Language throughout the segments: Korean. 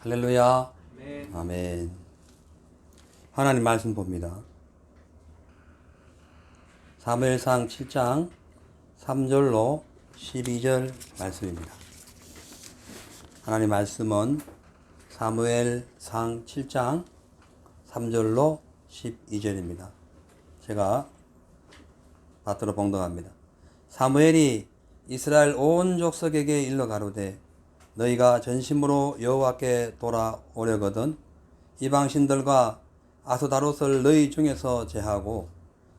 할렐루야. 네. 아멘. 하나님 말씀 봅니다. 사무엘상 7장 3절로 12절 말씀입니다. 하나님 말씀은 사무엘상 7장 3절로 12절입니다. 제가 받들어 봉독합니다. 사무엘이 이스라엘 온 족속에게 일러 가로되 너희가 전심으로 여호와께 돌아오려거든 이방신들과 아스다롯을 너희 중에서 제하고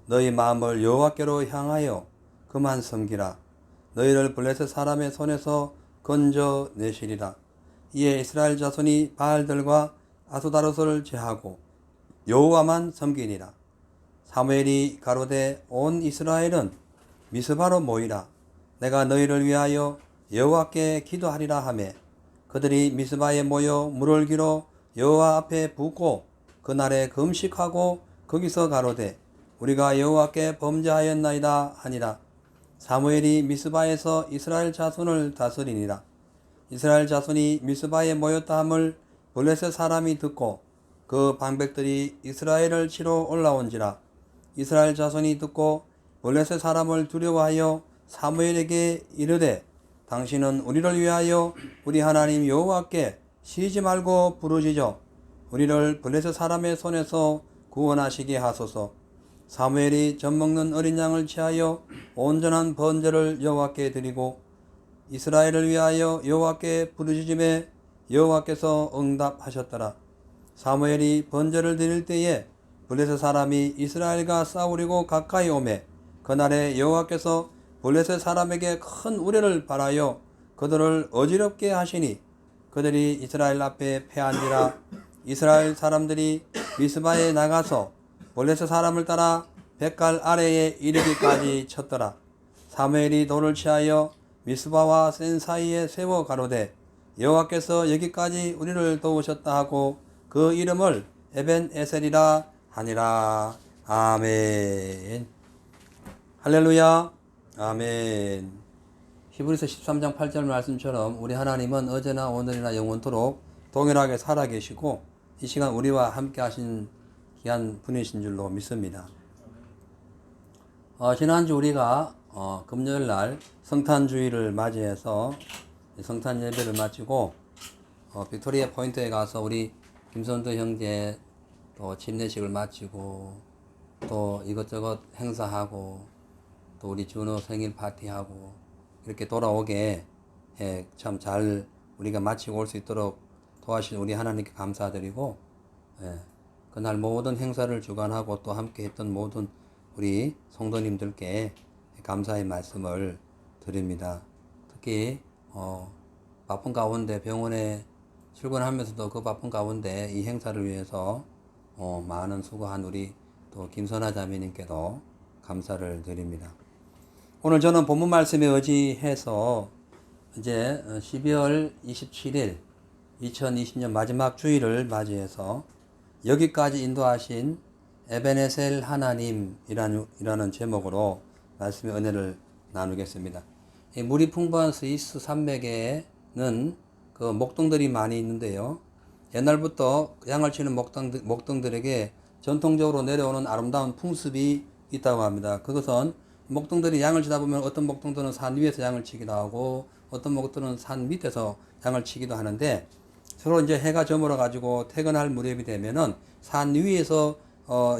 너희 마음을 여호와께로 향하여 그만 섬기라. 너희를 블레셋 사람의 손에서 건져내시리라. 이에 이스라엘 자손이 바알들과 아스다롯을 제하고 여호와만 섬기니라. 사무엘이 가로되 온 이스라엘은 미스바로 모이라. 내가 너희를 위하여 여호와께 기도하리라 하매 그들이 미스바에 모여 물을 기로 여호와 앞에 붓고 그날에 금식하고 거기서 가로되 우리가 여호와께 범죄하였나이다 하니라. 사무엘이 미스바에서 이스라엘 자손을 다스리니라. 이스라엘 자손이 미스바에 모였다 함을 블레셋 사람이 듣고 그 방백들이 이스라엘을 치러 올라온지라. 이스라엘 자손이 듣고 블레셋 사람을 두려워하여 사무엘에게 이르되 당신은 우리를 위하여 우리 하나님 여호와께 쉬지 말고 부르짖어 우리를 블레셋 사람의 손에서 구원하시게 하소서. 사무엘이 젖먹는 어린 양을 취하여 온전한 번제를 여호와께 드리고 이스라엘을 위하여 여호와께 부르짖음에 여호와께서 응답하셨더라. 사무엘이 번제를 드릴 때에 블레셋 사람이 이스라엘과 싸우려고 가까이 오매 그날에 여호와께서 블레셋 사람에게 큰 우려를 발하여 그들을 어지럽게 하시니 그들이 이스라엘 앞에 패한지라. 이스라엘 사람들이 미스바에 나가서 블레셋 사람을 따라 뱃갈 아래에 이르기까지 쳤더라. 사무엘이 돌을 취하여 미스바와 센 사이에 세워 가로되 여호와께서 여기까지 우리를 도우셨다 하고 그 이름을 에벤 에셀이라 하니라. 아멘. 할렐루야. 아멘. 히브리서 13장 8절 말씀처럼 우리 하나님은 어제나 오늘이나 영원토록 동일하게 살아계시고 이 시간 우리와 함께 하신 귀한 분이신 줄로 믿습니다. 지난주 우리가 금요일 날 성탄주의를 맞이해서 성탄 예배를 마치고 빅토리아 포인트에 가서 우리 김선도 형제 또 침례식을 마치고 또 이것저것 행사하고 또 우리 준호 생일 파티하고 이렇게 돌아오게 참 잘 우리가 마치고 올 수 있도록 도와주신 우리 하나님께 감사드리고 그날 모든 행사를 주관하고 또 함께 했던 모든 우리 성도님들께 감사의 말씀을 드립니다. 특히 바쁜 가운데 병원에 출근하면서도 그 바쁜 가운데 이 행사를 위해서 많은 수고한 우리 또 김선아 자매님께도 감사를 드립니다. 오늘 저는 본문 말씀에 의지해서 이제 12월 27일 2020년 마지막 주일을 맞이해서 여기까지 인도하신 에벤에셀 하나님이라는 제목으로 말씀의 은혜를 나누겠습니다. 이 물이 풍부한 스위스 산맥에는 그 목동들이 많이 있는데요. 옛날부터 양을 치는 목동들에게 전통적으로 내려오는 아름다운 풍습이 있다고 합니다. 그것은 목동들이 양을 치다 보면 어떤 목동들은 산 위에서 양을 치기도 하고 어떤 목동들은 산 밑에서 양을 치기도 하는데 서로 이제 해가 저물어 가지고 퇴근할 무렵이 되면은 산 위에서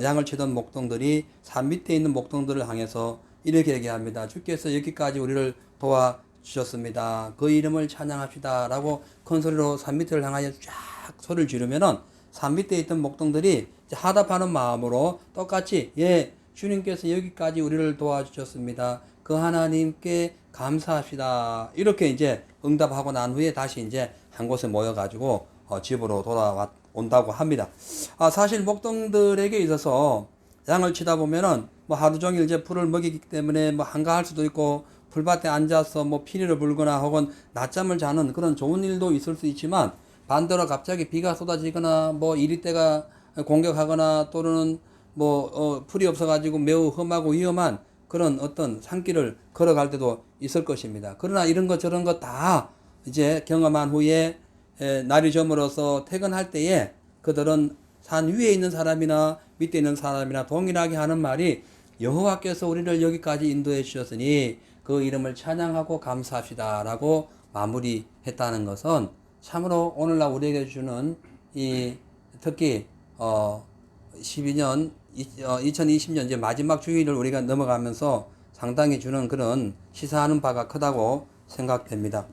양을 치던 목동들이 산 밑에 있는 목동들을 향해서 이렇게 얘기합니다. 주께서 여기까지 우리를 도와주셨습니다. 그 이름을 찬양합시다. 라고 큰 소리로 산 밑을 향하여 쫙 소리를 지르면은 산 밑에 있던 목동들이 하답하는 마음으로 똑같이 주님께서 여기까지 우리를 도와주셨습니다. 그 하나님께 감사합시다. 이렇게 이제 응답하고 난 후에 다시 이제 한 곳에 모여가지고 집으로 돌아온다고 합니다. 사실 목동들에게 있어서 양을 치다 보면은 뭐 하루 종일 이제 풀을 먹이기 때문에 뭐 한가할 수도 있고 풀밭에 앉아서 뭐 피리를 불거나 혹은 낮잠을 자는 그런 좋은 일도 있을 수 있지만 반대로 갑자기 비가 쏟아지거나 뭐 이리떼가 공격하거나 또는 풀이 없어가지고 매우 험하고 위험한 그런 어떤 산길을 걸어갈 때도 있을 것입니다. 그러나 이런 것 저런 것 다 이제 경험한 후에 날이 저물어서 퇴근할 때에 그들은 산 위에 있는 사람이나 밑에 있는 사람이나 동일하게 하는 말이 여호와께서 우리를 여기까지 인도해 주셨으니 그 이름을 찬양하고 감사합시다 라고 마무리했다는 것은 참으로 오늘날 우리에게 주는 이 특히 2020년 이제 마지막 주일을 우리가 넘어가면서 상당히 주는 그런 시사하는 바가 크다고 생각됩니다.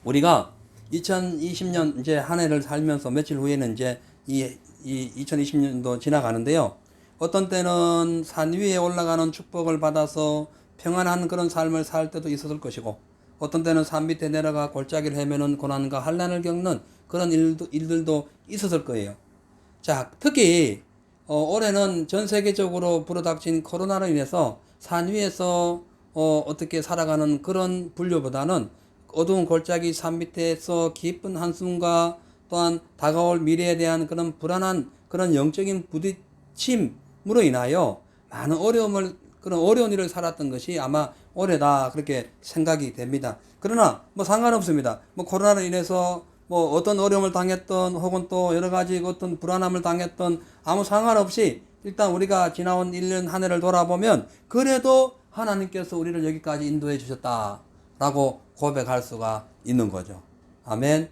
우리가 2020년 이제 한 해를 살면서 며칠 후에는 이제 이 2020년도 지나가는데요. 어떤 때는 산 위에 올라가는 축복을 받아서 평안한 그런 삶을 살 때도 있었을 것이고, 어떤 때는 산 밑에 내려가 골짜기를 헤매는 고난과 환난을 겪는 그런 일들도 있었을 거예요. 자, 특히 올해는 전 세계적으로 불어닥친 코로나로 인해서 산 위에서 어떻게 살아가는 그런 분류보다는 어두운 골짜기 산 밑에서 깊은 한숨과 또한 다가올 미래에 대한 그런 불안한 그런 영적인 부딪힘으로 인하여 많은 그런 어려운 일을 살았던 것이 아마 올해다 그렇게 생각이 됩니다. 그러나 뭐 상관없습니다. 뭐 코로나로 인해서 뭐 어떤 어려움을 당했던 혹은 또 여러 가지 어떤 불안함을 당했던 아무 상관없이 일단 우리가 지나온 1년 한 해를 돌아보면 그래도 하나님께서 우리를 여기까지 인도해 주셨다라고 고백할 수가 있는 거죠. 아멘.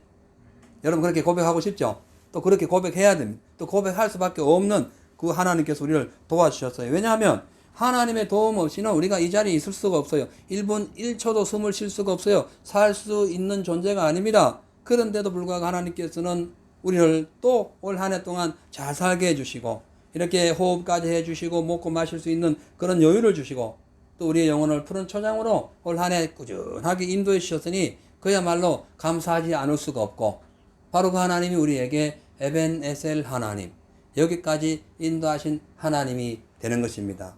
여러분 그렇게 고백하고 싶죠? 또 그렇게 고백해야 됩니다. 또 고백할 수밖에 없는 그 하나님께서 우리를 도와주셨어요. 왜냐하면 하나님의 도움 없이는 우리가 이 자리에 있을 수가 없어요. 1분 1초도 숨을 쉴 수가 없어요. 살 수 있는 존재가 아닙니다. 그런데도 불구하고 하나님께서는 우리를 또 올 한 해 동안 잘 살게 해주시고 이렇게 호흡까지 해주시고 먹고 마실 수 있는 그런 여유를 주시고 또 우리의 영혼을 푸른 초장으로 올 한 해 꾸준하게 인도해 주셨으니 그야말로 감사하지 않을 수가 없고 바로 그 하나님이 우리에게 에벤에셀 하나님, 여기까지 인도하신 하나님이 되는 것입니다.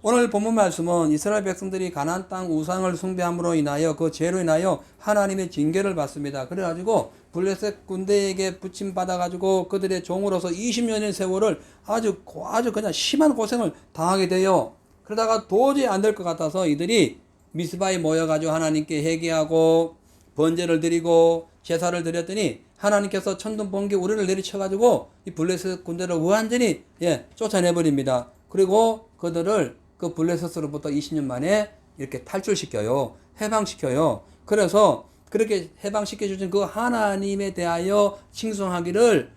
오늘 본문 말씀은 이스라엘 백성들이 가나안 땅 우상을 숭배함으로 인하여 그 죄로 인하여 하나님의 징계를 받습니다. 그래가지고 블레셋 군대에게 부침받아가지고 그들의 종으로서 20년의 세월을 아주 그냥 심한 고생을 당하게 돼요. 그러다가 도저히 안 될 것 같아서 이들이 미스바에 모여가지고 하나님께 회개하고 번제를 드리고 제사를 드렸더니 하나님께서 천둥 번개 우리를 내리쳐가지고 이 블레셋 군대를 완전히 쫓아내버립니다. 그리고 그들을 그 블레셋으로부터 20년 만에 이렇게 탈출시켜요. 해방시켜요. 그래서 그렇게 해방시켜주신 그 하나님에 대하여 칭송하기를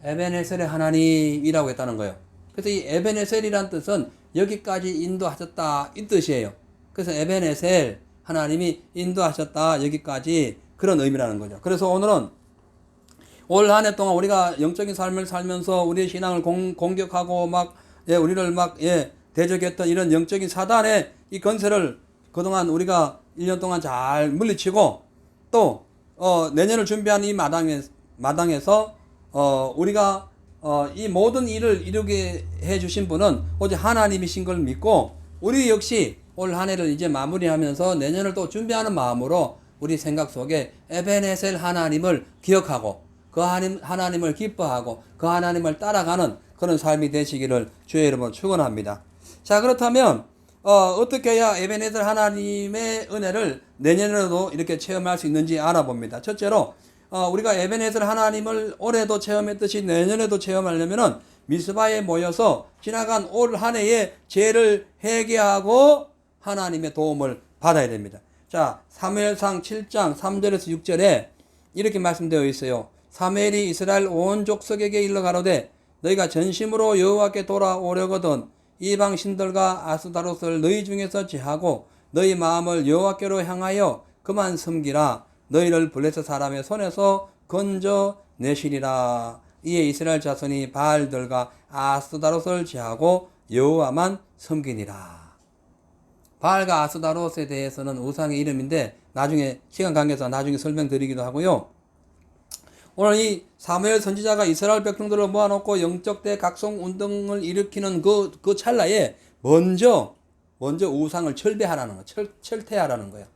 에벤에셀의 하나님이라고 했다는 거예요. 그래서 이 에벤에셀이란 뜻은 여기까지 인도하셨다 이 뜻이에요. 그래서 에벤에셀 하나님이 인도하셨다 여기까지 그런 의미라는 거죠. 그래서 오늘은 올 한 해 동안 우리가 영적인 삶을 살면서 우리의 신앙을 공격하고 우리를 대적했던 이런 영적인 사단의 이 건세를 그동안 우리가 1년 동안 잘 물리치고 또 내년을 준비하는 이 마당에서 우리가 이 모든 일을 이루게 해주신 분은 오직 하나님이신 걸 믿고 우리 역시 올 한 해를 이제 마무리하면서 내년을 또 준비하는 마음으로 우리 생각 속에 에벤에셀 하나님을 기억하고 그 하나님을 기뻐하고 그 하나님을 따라가는 그런 삶이 되시기를 주의 이름으로 축원합니다. 자, 그렇다면 어떻게 해야 에벤에셀 하나님의 은혜를 내년에도 이렇게 체험할 수 있는지 알아봅니다. 첫째로 우리가 에벤에셀 하나님을 올해도 체험했듯이 내년에도 체험하려면은 미스바에 모여서 지나간 올 한 해의 죄를 회개하고 하나님의 도움을 받아야 됩니다. 자, 사무엘상 7장 3절에서 6절에 이렇게 말씀되어 있어요. 사무엘이 이스라엘 온 족속에게 일러 가로되 너희가 전심으로 여호와께 돌아오려거든 이방 신들과 아스다롯을 너희 중에서 제하고 너희 마음을 여호와께로 향하여 그만 섬기라. 너희를 블레셋 사람의 손에서 건져 내시리라. 이에 이스라엘 자손이 바알들과 아스다롯을 제하고 여호와만 섬기니라. 바알과 아스다롯에 대해서는 우상의 이름인데 나중에 시간 관계에서 나중에 설명드리기도 하고요. 오늘 이 사무엘 선지자가 이스라엘 백성들을 모아놓고 영적 대각성 운동을 일으키는 그 찰나에 먼저 우상을 철폐하라는 거예요. 철퇴하라는 거예요.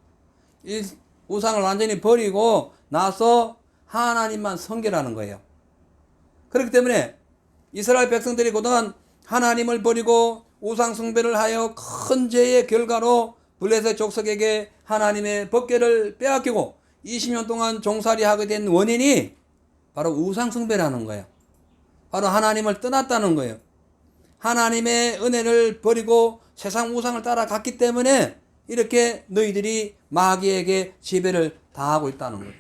이 우상을 완전히 버리고 나서 하나님만 섬기라는 거예요. 그렇기 때문에 이스라엘 백성들이 그동안 하나님을 버리고 우상 숭배를 하여 큰 죄의 결과로 블레셋 족속에게 하나님의 법궤를 빼앗기고 20년 동안 종살이 하게 된 원인이 바로 우상숭배라는 거예요. 바로 하나님을 떠났다는 거예요. 하나님의 은혜를 버리고 세상 우상을 따라갔기 때문에 이렇게 너희들이 마귀에게 지배를 당하고 있다는 거예요.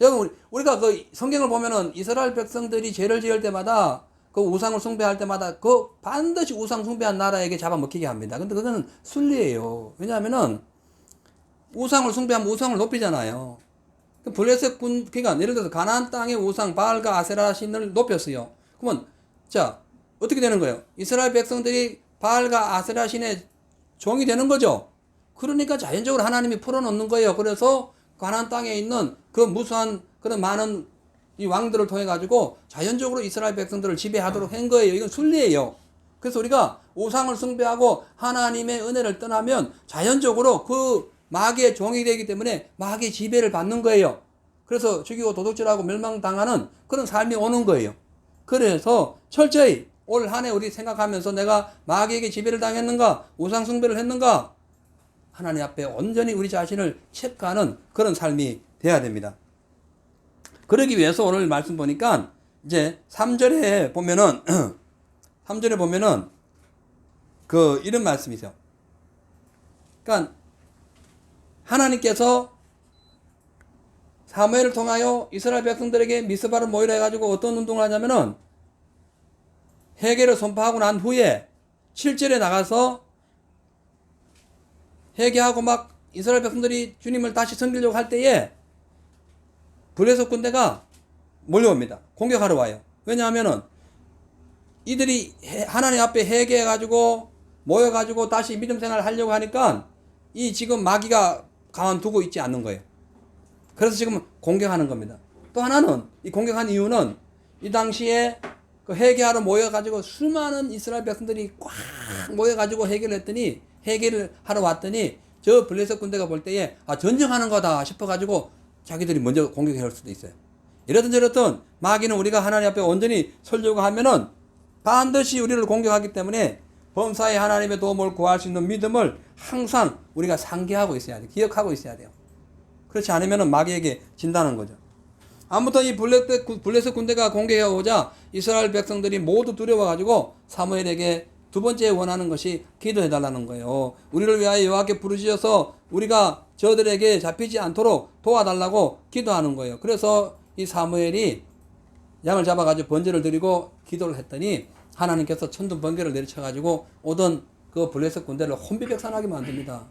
여러분, 우리가 그 성경을 보면은 이스라엘 백성들이 죄를 지을 때마다 그 우상을 숭배할 때마다 그 반드시 우상 숭배한 나라에게 잡아먹히게 합니다. 근데 그거는 순리예요. 왜냐하면은 우상을 숭배하면 우상을 높이잖아요. 블레셋 군, 그러니까 예를 들어서 가나안 땅의 우상 바알과 아세라 신을 높였어요. 그러면 자 어떻게 되는 거예요? 이스라엘 백성들이 바알과 아세라 신의 종이 되는 거죠. 그러니까 자연적으로 하나님이 풀어놓는 거예요. 그래서 가나안 땅에 있는 그 무수한 그런 많은 이 왕들을 통해 가지고 자연적으로 이스라엘 백성들을 지배하도록 한 거예요. 이건 순리예요. 그래서 우리가 우상을 숭배하고 하나님의 은혜를 떠나면 자연적으로 그 마귀의 종이 되기 때문에 마귀의 지배를 받는 거예요. 그래서 죽이고 도둑질하고 멸망당하는 그런 삶이 오는 거예요. 그래서 철저히 올 한 해 우리 생각하면서 내가 마귀에게 지배를 당했는가, 우상 숭배를 했는가, 하나님 앞에 온전히 우리 자신을 체크하는 그런 삶이 돼야 됩니다. 그러기 위해서 오늘 말씀 보니까 이제 3절에 보면은 3절에 보면은 그 이런 말씀이 있어요. 그러니까 하나님께서 사무엘을 통하여 이스라엘 백성들에게 미스바를 모이라 해가지고 어떤 운동을 하냐면은 회개를 선포하고 난 후에 7절에 나가서 회개하고 막 이스라엘 백성들이 주님을 다시 섬기려고 할 때에 블레셋 군대가 몰려옵니다. 공격하러 와요. 왜냐하면은 이들이 하나님 앞에 회개해가지고 모여가지고 다시 믿음 생활을 하려고 하니까 이 지금 마귀가 가만두고 있지 않는 거예요. 그래서 지금 공격하는 겁니다. 또 하나는 이 공격한 이유는 이 당시에 그 회개하러 모여가지고 수많은 이스라엘 백성들이 꽉 모여가지고 회개를 하러 왔더니 저 블레셋 군대가 볼 때에 전쟁하는 거다 싶어가지고 자기들이 먼저 공격해 올 수도 있어요. 이러든 저러든 마귀는 우리가 하나님 앞에 온전히 서려고 하면은 반드시 우리를 공격하기 때문에 범사에 하나님의 도움을 구할 수 있는 믿음을 항상 우리가 상기하고 있어야 돼요. 기억하고 있어야 돼요. 그렇지 않으면 마귀에게 진다는 거죠. 아무튼 이 블레셋 군대가 공격해 오자 이스라엘 백성들이 모두 두려워가지고 사무엘에게 두 번째 원하는 것이 기도해달라는 거예요. 우리를 위하여 여호와께 부르짖어서 우리가 저들에게 잡히지 않도록 도와달라고 기도하는 거예요. 그래서 이 사무엘이 양을 잡아가지고 번제를 드리고 기도를 했더니 하나님께서 천둥 번개를 내리쳐가지고 오던 그 블레셋 군대를 혼비백산하게 만듭니다.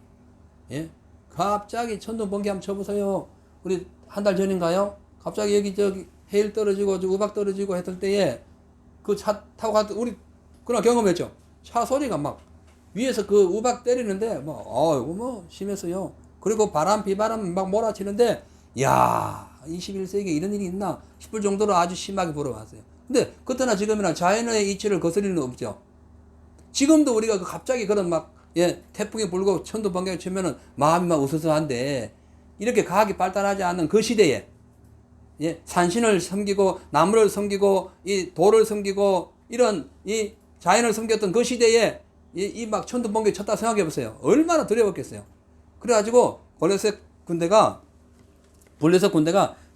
예? 갑자기 천둥 번개 한번 쳐보세요. 우리 한 달 전인가요? 갑자기 여기 저기 해일 떨어지고 우박 떨어지고 했을 때에 그 차 타고 갔던 우리 그날 경험했죠. 차 소리가 막 위에서 그 우박 때리는데 이거 심했어요. 그리고 비바람 막 몰아치는데 야 21세기에 이런 일이 있나 싶을 정도로 아주 심하게 불어왔어요. 근데 그때나 지금이나 자연의 이치를 거스릴 리는 없죠. 지금도 우리가 갑자기 그런 태풍이 불고 천둥 번개가 치면은 마음이 막 으스스한데 이렇게 과학이 발달하지 않는 그 시대에 산신을 섬기고 나무를 섬기고 이 돌을 섬기고 이런 이 자연을 섬겼던 그 시대에 이 막 천둥 번개 쳤다 생각해 보세요. 얼마나 두려웠겠어요. 그래가지고 블레셋 군대가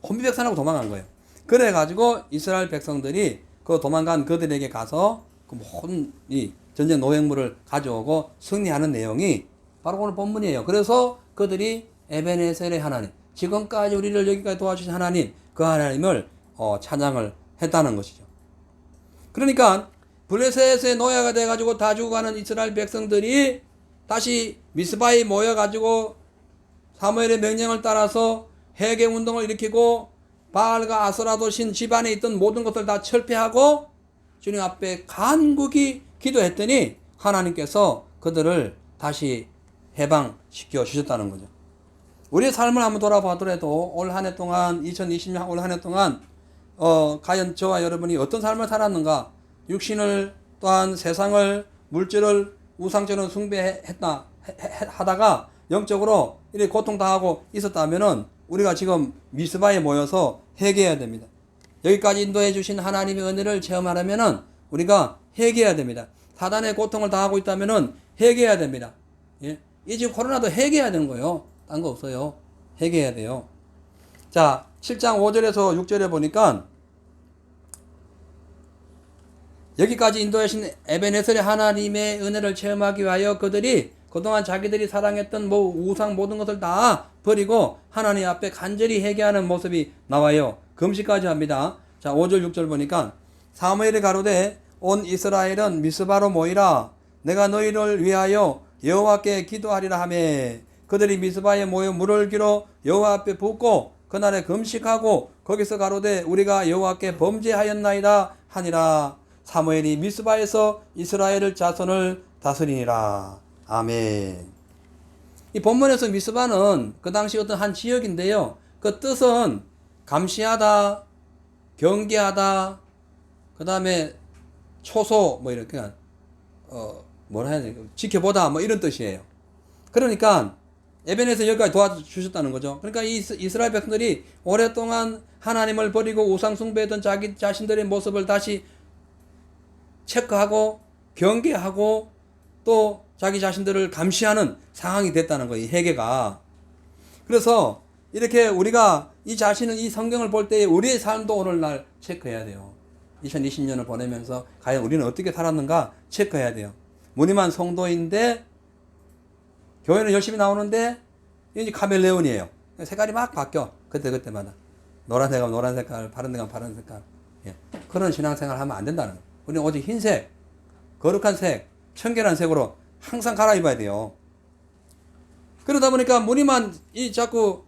혼비백산하고 도망간 거예요. 그래가지고 이스라엘 백성들이 그 도망간 그들에게 가서 그 모든 이 전쟁 노획물을 가져오고 승리하는 내용이 바로 오늘 본문이에요. 그래서 그들이 에베네셀의 하나님, 지금까지 우리를 여기까지 도와주신 하나님, 그 하나님을 찬양을 했다는 것이죠. 그러니까 블레셋의 노예가 돼가지고 다 죽어가는 이스라엘 백성들이 다시 미스바에 모여가지고 사무엘의 명령을 따라서 회개 운동을 일으키고 바알과 아스라도 신 집안에 있던 모든 것들 다 철폐하고 주님 앞에 간곡히 기도했더니 하나님께서 그들을 다시 해방시켜 주셨다는 거죠. 우리의 삶을 한번 돌아보더라도 올 한 해 동안 2020년 올 한 해 동안 과연 저와 여러분이 어떤 삶을 살았는가, 육신을 또한 세상을 물질을 우상처럼 숭배했다 하다가 영적으로 이렇게 고통당하고 있었다면은 우리가 지금 미스바에 모여서 회개해야 됩니다. 여기까지 인도해 주신 하나님의 은혜를 체험하려면은 우리가 회개해야 됩니다. 사단의 고통을 당하고 있다면은 회개해야 됩니다. 예? 이 지금 코로나도 회개해야 되는 거예요. 딴 거 없어요. 회개해야 돼요. 자, 7장 5절에서 6절에 보니까 여기까지 인도하신 에베네셀의 하나님의 은혜를 체험하기 위하여 그들이 그동안 자기들이 사랑했던 우상 모든 것을 다 버리고 하나님 앞에 간절히 회개하는 모습이 나와요. 금식까지 합니다. 자, 5절 6절 보니까 사무엘이 가로되 온 이스라엘은 미스바로 모이라 내가 너희를 위하여 여호와께 기도하리라 하매 그들이 미스바에 모여 물을 기로 여호와 앞에 붓고 그날에 금식하고 거기서 가로되 우리가 여호와께 범죄하였나이다 하니라. 사무엘이 미스바에서 이스라엘 자손을 다스리니라. 아멘. 이 본문에서 미스바는 그 당시 어떤 한 지역인데요. 그 뜻은 감시하다, 경계하다, 그 다음에 초소, 뭐 이렇게, 뭐라 해야 되나, 지켜보다, 뭐 이런 뜻이에요. 그러니까, 에벤에서 여기까지 도와주셨다는 거죠. 그러니까 이 이스라엘 백성들이 오랫동안 하나님을 버리고 우상숭배했던 자기 자신들의 모습을 다시 체크하고, 경계하고, 또 자기 자신들을 감시하는 상황이 됐다는 거예요. 이 회개가. 그래서 이렇게 우리가 이 자신은 이 성경을 볼 때 우리의 삶도 오늘날 체크해야 돼요. 2020년을 보내면서 과연 우리는 어떻게 살았는가 체크해야 돼요. 무늬만 성도인데 교회는 열심히 나오는데 이제 카멜레온이에요. 색깔이 막 바뀌어. 그때마다. 노란 데 가면 노란 색깔, 파란 데 가면 파란 색깔. 예. 그런 신앙생활 하면 안 된다는 거예요. 우리는 오직 흰색, 거룩한 색, 청결한 색으로 항상 갈아입어야 돼요. 그러다 보니까 무늬만 자꾸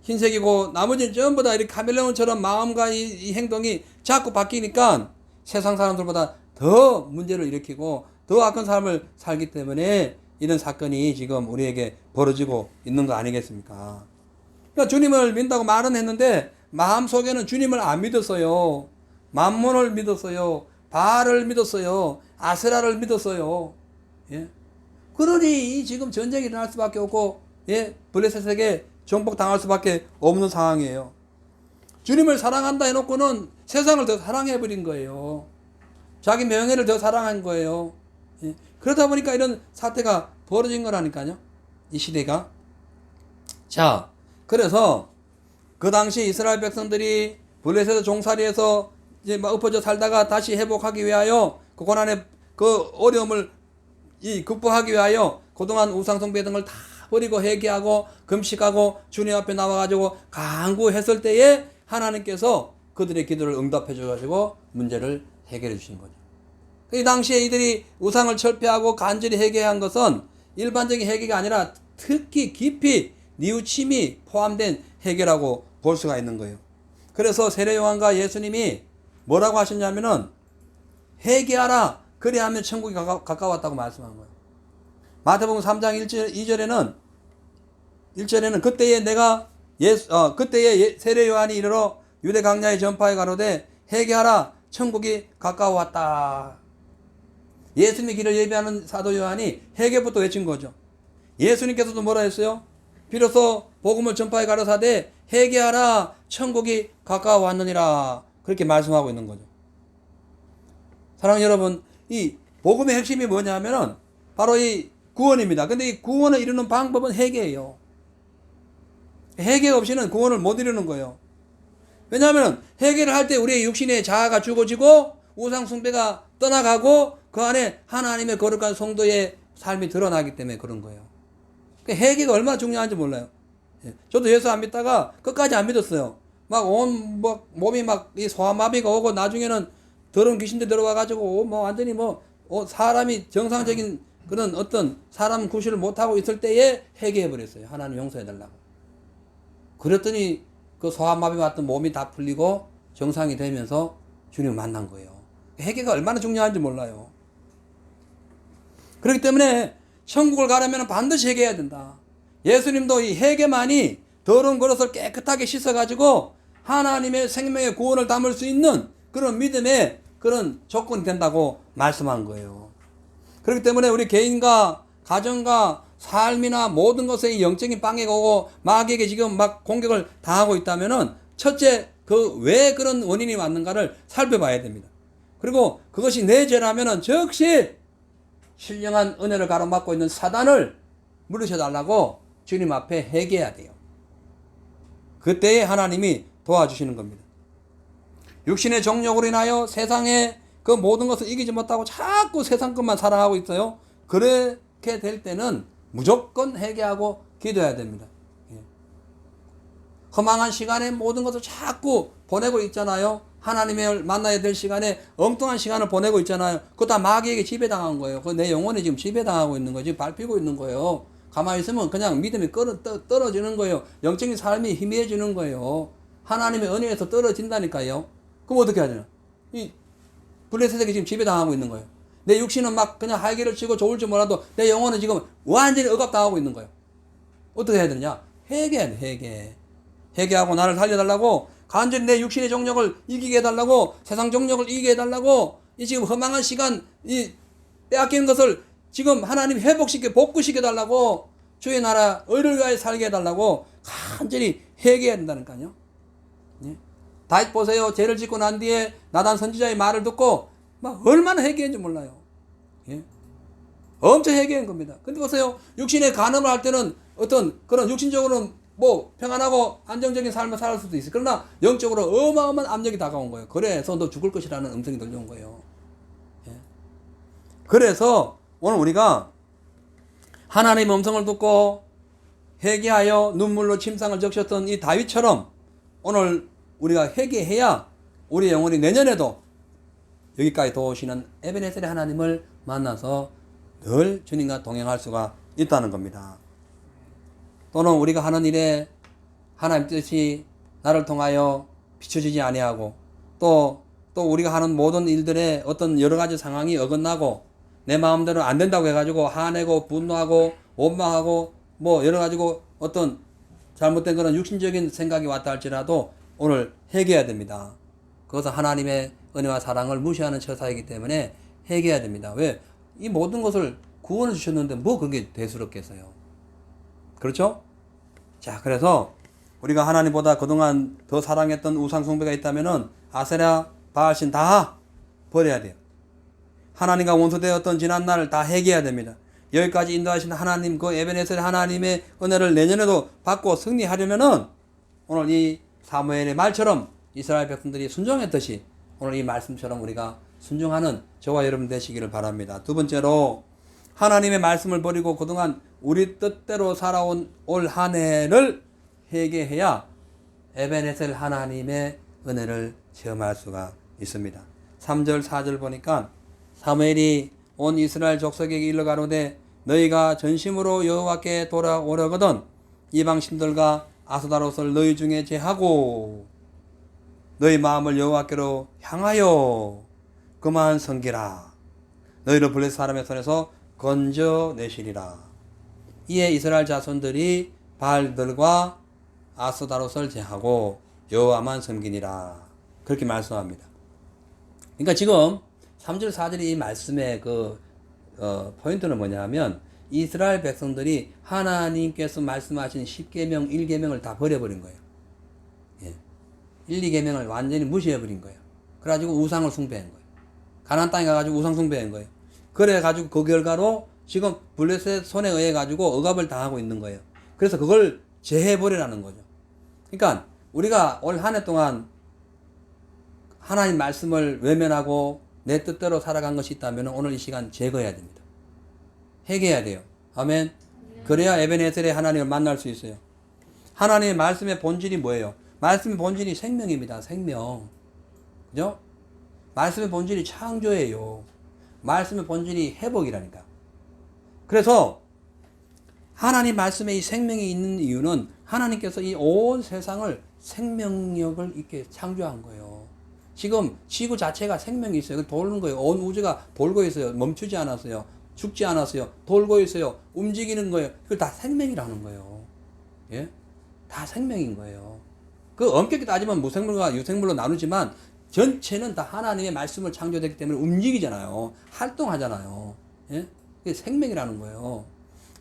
흰색이고 나머지는 전부 다 이렇게 카멜레온처럼 마음과 이 행동이 자꾸 바뀌니까 세상 사람들보다 더 문제를 일으키고 더 악한 삶을 살기 때문에 이런 사건이 지금 우리에게 벌어지고 있는 거 아니겠습니까? 그러니까 주님을 믿는다고 말은 했는데 마음속에는 주님을 안 믿었어요. 만몬을 믿었어요. 바알을 믿었어요. 아세라를 믿었어요. 예? 그러니 지금 전쟁이 일어날 수밖에 없고 블레셋에게 정복당할 수밖에 없는 상황이에요. 주님을 사랑한다 해놓고는 세상을 더 사랑해버린 거예요. 자기 명예를 더 사랑한 거예요. 예? 그러다 보니까 이런 사태가 벌어진 거라니까요. 이 시대가. 자, 그래서 그 당시 이스라엘 백성들이 블레셋 종살이에서 이제 막 엎어져 살다가 다시 회복하기 위하여 그 고난의 그 어려움을 극복하기 위하여 그동안 우상숭배 등을 다 버리고 회개하고 금식하고 주님 앞에 나와가지고 간구했을 때에 하나님께서 그들의 기도를 응답해 줘가지고 문제를 해결해 주신 거죠. 이 당시에 이들이 우상을 철폐하고 간절히 회개한 것은 일반적인 회개가 아니라 특히 깊이 뉘우침이 포함된 회개라고 볼 수가 있는 거예요. 그래서 세례 요한과 예수님이 뭐라고 하셨냐면은 회개하라 그리하면 천국이 가까웠다고 말씀한 거예요. 마태복음 3장 1절에는 그때에 세례 요한이 이르러 유대 강야에 전파해 가로되 회개하라 천국이 가까웠다. 예수님의 길을 예비하는 사도 요한이 회개부터 외친 거죠. 예수님께서도 뭐라 했어요? 비로소 복음을 전파해 가로사대 회개하라 천국이 가까워왔느니라. 그렇게 말씀하고 있는 거죠. 사랑하는 여러분, 이 복음의 핵심이 뭐냐면은 바로 이 구원입니다. 근데 이 구원을 이루는 방법은 회개예요. 회개 없이는 구원을 못 이루는 거예요. 왜냐하면 회개를 할 때 우리의 육신의 자아가 죽어지고 우상 숭배가 떠나가고 그 안에 하나님의 거룩한 성도의 삶이 드러나기 때문에 그런 거예요. 회개가 얼마나 중요한지 몰라요. 저도 예수 안 믿다가 끝까지 안 믿었어요. 몸이 이 소아마비가 오고 나중에는 더러운 귀신들 들어와가지고 완전히 사람이 정상적인 그런 어떤 사람 구실을 못하고 있을 때에 회개해버렸어요. 하나님 용서해달라고. 그랬더니 그 소아마비 왔던 몸이 다 풀리고 정상이 되면서 주님을 만난 거예요. 회개가 얼마나 중요한지 몰라요. 그렇기 때문에 천국을 가려면 반드시 회개해야 된다. 예수님도 이 회개만이 더러운 그릇을 깨끗하게 씻어가지고 하나님의 생명의 구원을 담을 수 있는 그런 믿음의 그런 조건이 된다고 말씀한 거예요. 그렇기 때문에 우리 개인과 가정과 삶이나 모든 것에 영적인 방해가 오고 마귀에게 지금 막 공격을 당하고 있다면은 첫째 왜 그런 원인이 왔는가를 살펴봐야 됩니다. 그리고 그것이 내 죄라면은 즉시 신령한 은혜를 가로막고 있는 사단을 물리쳐 달라고 주님 앞에 회개해야 돼요. 그때에 하나님이 도와주시는 겁니다. 육신의 정욕으로 인하여 세상의 그 모든 것을 이기지 못하고 자꾸 세상 것만 사랑하고 있어요. 그렇게 될 때는 무조건 회개하고 기도해야 됩니다. 허망한 시간에 모든 것을 자꾸 보내고 있잖아요. 하나님을 만나야 될 시간에 엉뚱한 시간을 보내고 있잖아요. 그거 다 마귀에게 지배당한 거예요. 그 내 영혼이 지금 지배당하고 있는 거예요. 지금 밟히고 있는 거예요. 가만히 있으면 그냥 믿음이 떨어지는 거예요. 영적인 삶이 희미해지는 거예요. 하나님의 은혜에서 떨어진다니까요. 그럼 어떻게 하냐? 이 블레셋에게 지금 지배당하고 있는 거예요. 내 육신은 막 그냥 활기를 치고 좋을지 몰라도 내 영혼은 지금 완전히 억압당하고 있는 거예요. 어떻게 해야 되느냐? 회개해야 돼, 회개하고 나를 살려달라고, 간절히 내 육신의 정욕을 이기게 해달라고, 세상 정욕을 이기게 해달라고, 이 지금 허망한 시간, 이 빼앗기는 것을 지금 하나님 회복시켜, 복구시켜달라고, 주의 나라 의를 위하여 살게 해달라고 간절히 회개해야 된다니까요. 예? 다윗 보세요. 죄를 짓고 난 뒤에 나단 선지자의 말을 듣고 막 얼마나 회개했는지 몰라요. 예? 엄청 회개한 겁니다. 근데 보세요. 육신의 간음을 할 때는 어떤 그런 육신적으로는 뭐 평안하고 안정적인 삶을 살 수도 있어요. 그러나 영적으로 어마어마한 압력이 다가온 거예요. 그래서 너 죽을 것이라는 음성이 들려온 거예요. 예? 그래서 오늘 우리가 하나님의 음성을 듣고 회개하여 눈물로 침상을 적셨던 이 다윗처럼 오늘 우리가 회개해야 우리 영혼이 내년에도 여기까지 도우시는 에베네셀의 하나님을 만나서 늘 주님과 동행할 수가 있다는 겁니다. 또는 우리가 하는 일에 하나님 뜻이 나를 통하여 비춰지지 아니하고 또 우리가 하는 모든 일들에 어떤 여러 가지 상황이 어긋나고 내 마음대로 안 된다고 해가지고 화내고 분노하고 원망하고 뭐 여러 가지고 어떤 잘못된 그런 육신적인 생각이 왔다 할지라도 오늘 회개해야 됩니다. 그것은 하나님의 은혜와 사랑을 무시하는 처사이기 때문에 회개해야 됩니다. 왜? 이 모든 것을 구원을 주셨는데 뭐 그게 대수롭겠어요. 그렇죠? 자, 그래서 우리가 하나님보다 그동안 더 사랑했던 우상 숭배가 있다면은 아세라, 바알신 다 버려야 돼요. 하나님과 원수되었던 지난날을 다 회개해야 됩니다. 여기까지 인도하신 하나님, 그 에베네셀 하나님의 은혜를 내년에도 받고 승리하려면은 오늘 이 사무엘의 말처럼 이스라엘 백성들이 순종했듯이 오늘 이 말씀처럼 우리가 순종하는 저와 여러분 되시기를 바랍니다. 두 번째로 하나님의 말씀을 버리고 그동안 우리 뜻대로 살아온 올 한 해를 회개해야 에베네셀 하나님의 은혜를 체험할 수가 있습니다. 3절 4절 보니까 사무엘이 온 이스라엘 족속에게 일러가로되 너희가 전심으로 여호와께 돌아오려거든 이방신들과 아스다롯을 너희 중에 제하고 너희 마음을 여호와께로 향하여 그만 섬기라. 너희를 블레셋 사람의 손에서 건져내시리라. 이에 이스라엘 자손들이 바알들과 아스다롯을 제하고 여호와만 섬기니라. 그렇게 말씀합니다. 그러니까 지금 3절 4절의 이 말씀의 포인트는 뭐냐면 이스라엘 백성들이 하나님께서 말씀하신 10계명, 1계명을 다 버려버린 거예요. 예. 1, 2계명을 완전히 무시해버린 거예요. 그래가지고 우상을 숭배한 거예요. 가나안 땅에 가가지고 우상 숭배한 거예요. 그래가지고 그 결과로 지금 블레셋 손에 의해가지고 억압을 당하고 있는 거예요. 그래서 그걸 제해버리라는 거죠. 그러니까 우리가 올 한 해 동안 하나님 말씀을 외면하고 내 뜻대로 살아간 것이 있다면 오늘 이 시간 제거해야 됩니다. 회개해야 돼요. 아멘. 그래야 에베네셀의 하나님을 만날 수 있어요. 하나님의 말씀의 본질이 뭐예요? 말씀의 본질이 생명입니다. 생명. 그죠? 말씀의 본질이 창조예요. 말씀의 본질이 회복이라니까. 그래서 하나님 말씀에 이 생명이 있는 이유는 하나님께서 이 온 세상을 생명력을 있게 창조한 거예요. 지금 지구 자체가 생명이 있어요. 돌는 거예요. 온 우주가 돌고 있어요. 멈추지 않았어요. 죽지 않았어요. 돌고 있어요. 움직이는 거예요. 그걸 다 생명이라는 거예요. 예? 다 생명인 거예요. 그 엄격히 따지면 무생물과 유생물로 나누지만 전체는 다 하나님의 말씀을 창조됐기 때문에 움직이잖아요. 활동하잖아요. 예? 그게 생명이라는 거예요.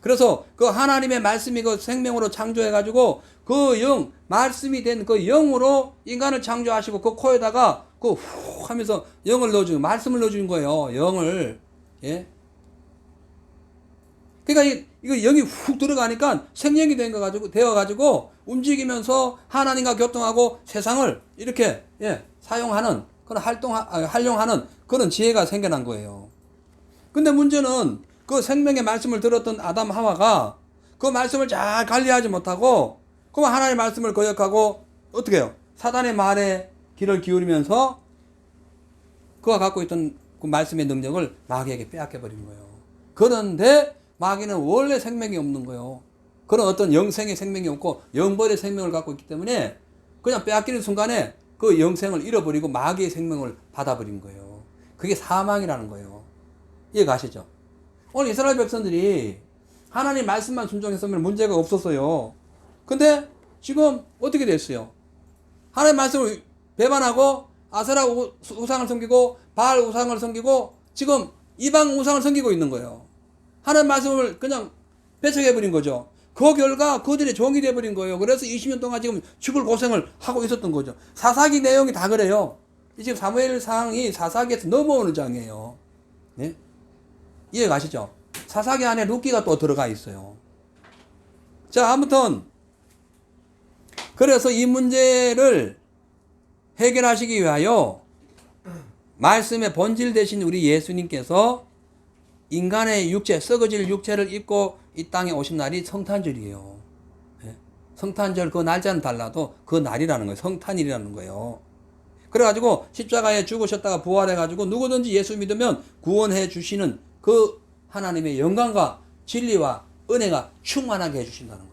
그래서 그 하나님의 말씀이 그 생명으로 창조해가지고 그 영, 말씀이 된 그 영으로 인간을 창조하시고 그 코에다가 그 후 하면서 영을 넣어주는, 말씀을 넣어주는 거예요. 영을. 예? 그러니까 이거 영이 훅 들어가니까 생명이 되어가지고 움직이면서 하나님과 교통하고 세상을 이렇게 사용하는 그런 활용하는 그런 지혜가 생겨난 거예요. 근데 문제는 그 생명의 말씀을 들었던 아담 하와가 그 말씀을 잘 관리하지 못하고 그 하나님의 말씀을 거역하고 어떻게 해요? 사단의 말에 귀를 기울이면서 그가 갖고 있던 그 말씀의 능력을 마귀에게 빼앗겨버린 거예요. 그런데 마귀는 원래 생명이 없는 거예요. 그런 어떤 영생의 생명이 없고 영벌의 생명을 갖고 있기 때문에 그냥 빼앗기는 순간에 그 영생을 잃어버리고 마귀의 생명을 받아버린 거예요. 그게 사망이라는 거예요. 이해가시죠? 오늘 이스라엘 백성들이 하나님 말씀만 순종했으면 문제가 없었어요. 근데 지금 어떻게 됐어요? 하나님 말씀을 배반하고 아세라 우상을 섬기고 바알 우상을 섬기고 지금 이방 우상을 섬기고 있는 거예요. 하나님 말씀을 그냥 배척해버린 거죠. 그 결과 그들의 종이 돼버린 거예요. 그래서 20년 동안 지금 죽을 고생을 하고 있었던 거죠. 사사기 내용이 다 그래요. 지금 사무엘상이 사사기에서 넘어오는 장이에요. 네? 이해 가시죠? 사사기 안에 룻기가 또 들어가 있어요. 자, 아무튼 그래서 이 문제를 해결하시기 위하여 말씀의 본질 대신 우리 예수님께서 인간의 육체, 썩어질 육체를 입고 이 땅에 오신 날이 성탄절이에요. 성탄절 그 날짜는 달라도 그 날이라는 거예요. 성탄일이라는 거예요. 그래가지고 십자가에 죽으셨다가 부활해가지고 누구든지 예수 믿으면 구원해 주시는 그 하나님의 영광과 진리와 은혜가 충만하게 해주신다는 거예요.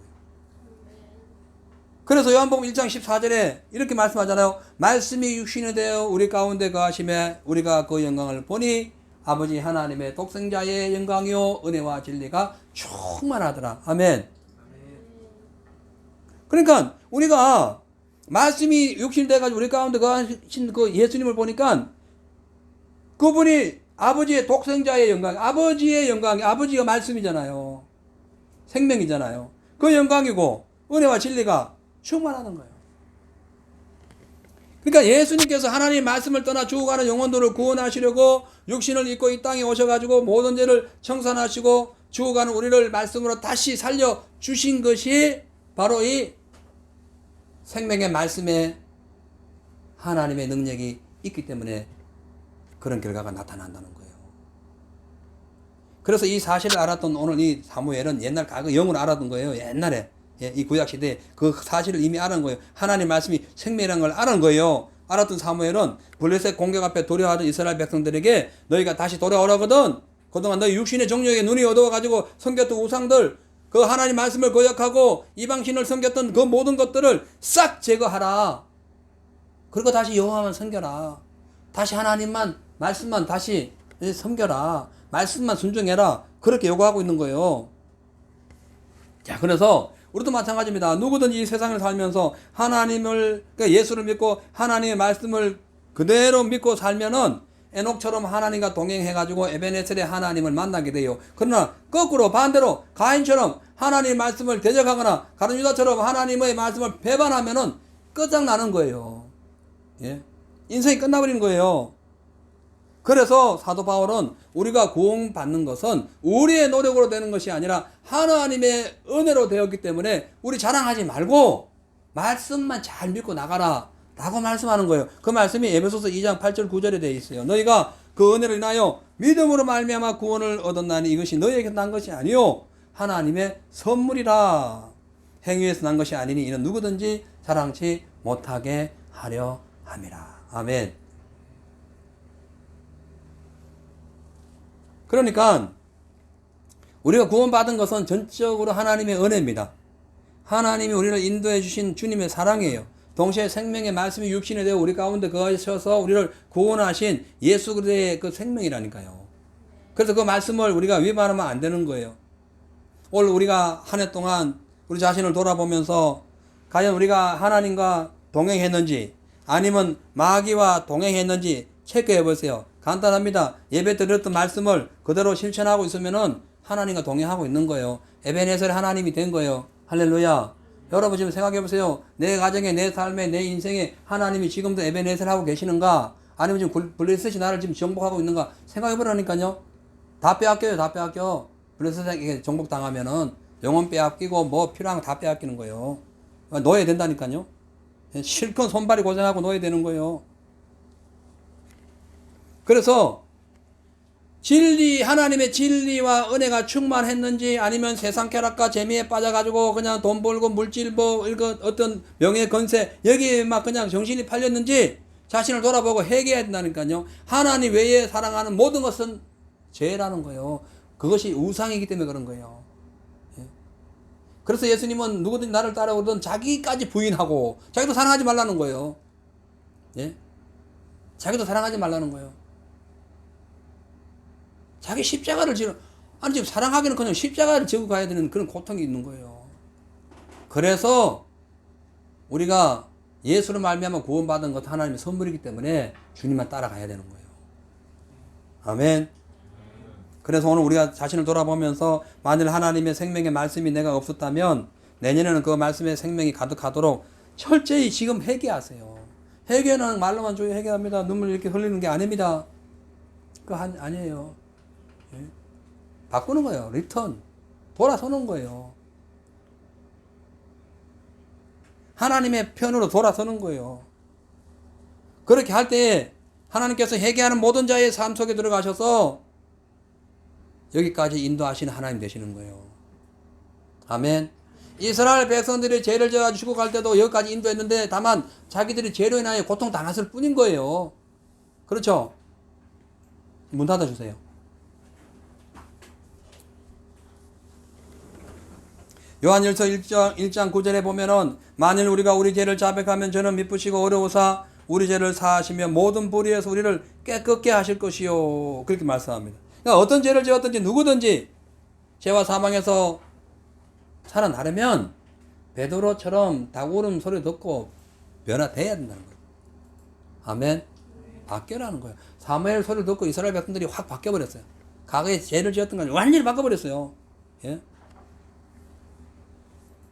그래서 요한복음 1장 14절에 이렇게 말씀하잖아요. 말씀이 육신이 되어 우리 가운데 거하심에 우리가 그 영광을 보니 아버지 하나님의 독생자의 영광이요 은혜와 진리가 충만하더라. 아멘. 그러니까 우리가 말씀이 육신이 돼가지고 우리 가운데 거하신 그 예수님을 보니까 그분이 아버지의 독생자의 영광, 아버지의 영광이 아버지가 말씀이잖아요. 생명이잖아요. 그 영광이고 은혜와 진리가 충만하는 거예요. 그러니까 예수님께서 하나님의 말씀을 떠나 죽어가는 영혼들을 구원하시려고 육신을 입고 이 땅에 오셔가지고 모든 죄를 청산하시고 죽어가는 우리를 말씀으로 다시 살려주신 것이 바로 이 생명의 말씀에 하나님의 능력이 있기 때문에 그런 결과가 나타난다는 거예요. 그래서 이 사실을 알았던 오늘 이 사무엘은 옛날 과거 영으로 알았던 거예요. 옛날에 이 구약시대에 그 사실을 이미 알은 거예요. 하나님 말씀이 생명이라는 걸 알은 거예요. 알았던 사무엘은 블레셋 공격 앞에 도래하던 이스라엘 백성들에게 너희가 다시 돌아오라거든. 그동안 너희 육신의 정욕에 눈이 어두워가지고 섬겼던 우상들, 그 하나님 말씀을 거역하고 이방신을 섬겼던 그 모든 것들을 싹 제거하라. 그리고 다시 여호와만 섬겨라. 다시 하나님만 말씀만 다시 섬겨라. 말씀만 순종해라. 그렇게 요구하고 있는 거예요. 자, 그래서 우리도 마찬가지입니다. 누구든지 이 세상을 살면서 하나님을, 그러니까 예수를 믿고 하나님의 말씀을 그대로 믿고 살면은 에녹처럼 하나님과 동행해가지고 에베네셀의 하나님을 만나게 돼요. 그러나 거꾸로 반대로 가인처럼 하나님의 말씀을 대적하거나 가룟 유다처럼 하나님의 말씀을 배반하면은 끝장나는 거예요. 예? 인생이 끝나버리는 거예요. 그래서 사도 바울은 우리가 구원받는 것은 우리의 노력으로 되는 것이 아니라 하나님의 은혜로 되었기 때문에 우리 자랑하지 말고 말씀만 잘 믿고 나가라 라고 말씀하는 거예요. 그 말씀이 에베소서 2장 8절 9절에 되어 있어요. 너희가 그 은혜를 인하여 믿음으로 말미암아 구원을 얻었나니 이것이 너희에게 난 것이 아니요 하나님의 선물이라. 행위에서 난 것이 아니니 이는 누구든지 자랑치 못하게 하려 함이라. 아멘. 그러니까 우리가 구원받은 것은 전적으로 하나님의 은혜입니다. 하나님이 우리를 인도해 주신 주님의 사랑이에요. 동시에 생명의 말씀이 육신이 되어 우리 가운데 거하셔서 우리를 구원하신 예수 그리스도의 그 생명이라니까요. 그래서 그 말씀을 우리가 위반하면 안 되는 거예요. 오늘 우리가 한 해 동안 우리 자신을 돌아보면서 과연 우리가 하나님과 동행했는지 아니면 마귀와 동행했는지 체크해 보세요. 간단합니다. 예배 때 들었던 말씀을 그대로 실천하고 있으면은 하나님과 동행하고 있는 거예요. 에베네셀 하나님이 된 거예요. 할렐루야. 여러분 지금 생각해 보세요. 내 가정에, 내 삶에, 내 인생에 하나님이 지금도 에베네셀 하고 계시는가? 아니면 지금 블레셋이 나를 지금 정복하고 있는가? 생각해 보라니까요. 다 빼앗겨요. 다 빼앗겨. 불의사에게 정복당하면은 영혼 빼앗기고 뭐 필요한 거 다 빼앗기는 거예요. 놓아야 된다니까요. 실컷 손발이 고생하고 놓아야 되는 거예요. 그래서 하나님의 진리와 은혜가 충만했는지 아니면 세상 쾌락과 재미에 빠져가지고 그냥 돈 벌고 물질 어떤 명예 건세 여기에 막 그냥 정신이 팔렸는지 자신을 돌아보고 회개해야 된다니까요. 하나님 외에 사랑하는 모든 것은 죄라는 거예요. 그것이 우상이기 때문에 그런 거예요. 그래서 예수님은 누구든지 나를 따라오든 자기까지 부인하고 자기도 사랑하지 말라는 거예요. 예? 자기도 사랑하지 말라는 거예요. 자기 십자가를 아니 지금 사랑하기는 그냥 십자가를 지고 가야 되는 그런 고통이 있는 거예요. 그래서 우리가 예수를 말미암아 구원받은 것 하나님의 선물이기 때문에 주님만 따라가야 되는 거예요. 아멘. 그래서 오늘 우리가 자신을 돌아보면서 만일 하나님의 생명의 말씀이 내가 없었다면 내년에는 그 말씀의 생명이 가득하도록 철저히 지금 회개하세요. 회개는 말로만 조용히 회개합니다. 눈물 이렇게 흘리는 게 아닙니다. 그거 아니에요. 예? 바꾸는 거예요. 리턴. 돌아서는 거예요. 하나님의 편으로 돌아서는 거예요. 그렇게 할 때 하나님께서 회개하는 모든 자의 삶 속에 들어가셔서 여기까지 인도하시는 하나님 되시는 거예요. 아멘. 이스라엘 백성들이 죄를 져가지고 죽어갈 때도 여기까지 인도했는데 다만 자기들이 죄로 인하여 고통당했을 뿐인 거예요. 그렇죠? 문 닫아주세요. 요한일서 1장 9절에 보면은 만일 우리가 우리 죄를 자백하면 저는 미쁘시고 어려우사 우리 죄를 사하시며 모든 불의에서 우리를 깨끗게 하실 것이요. 그렇게 말씀합니다. 그러니까 어떤 죄를 지었든지 누구든지 죄와 사망에서 살아나려면 베드로처럼 닭울음 소리 듣고 변화돼야 된다는 거예요. 아멘. 바뀌라는 거예요. 사무엘 소리를 듣고 이스라엘 백성들이 확 바뀌어버렸어요. 과거에 죄를 지었던 걸 완전히 바꿔버렸어요. 예?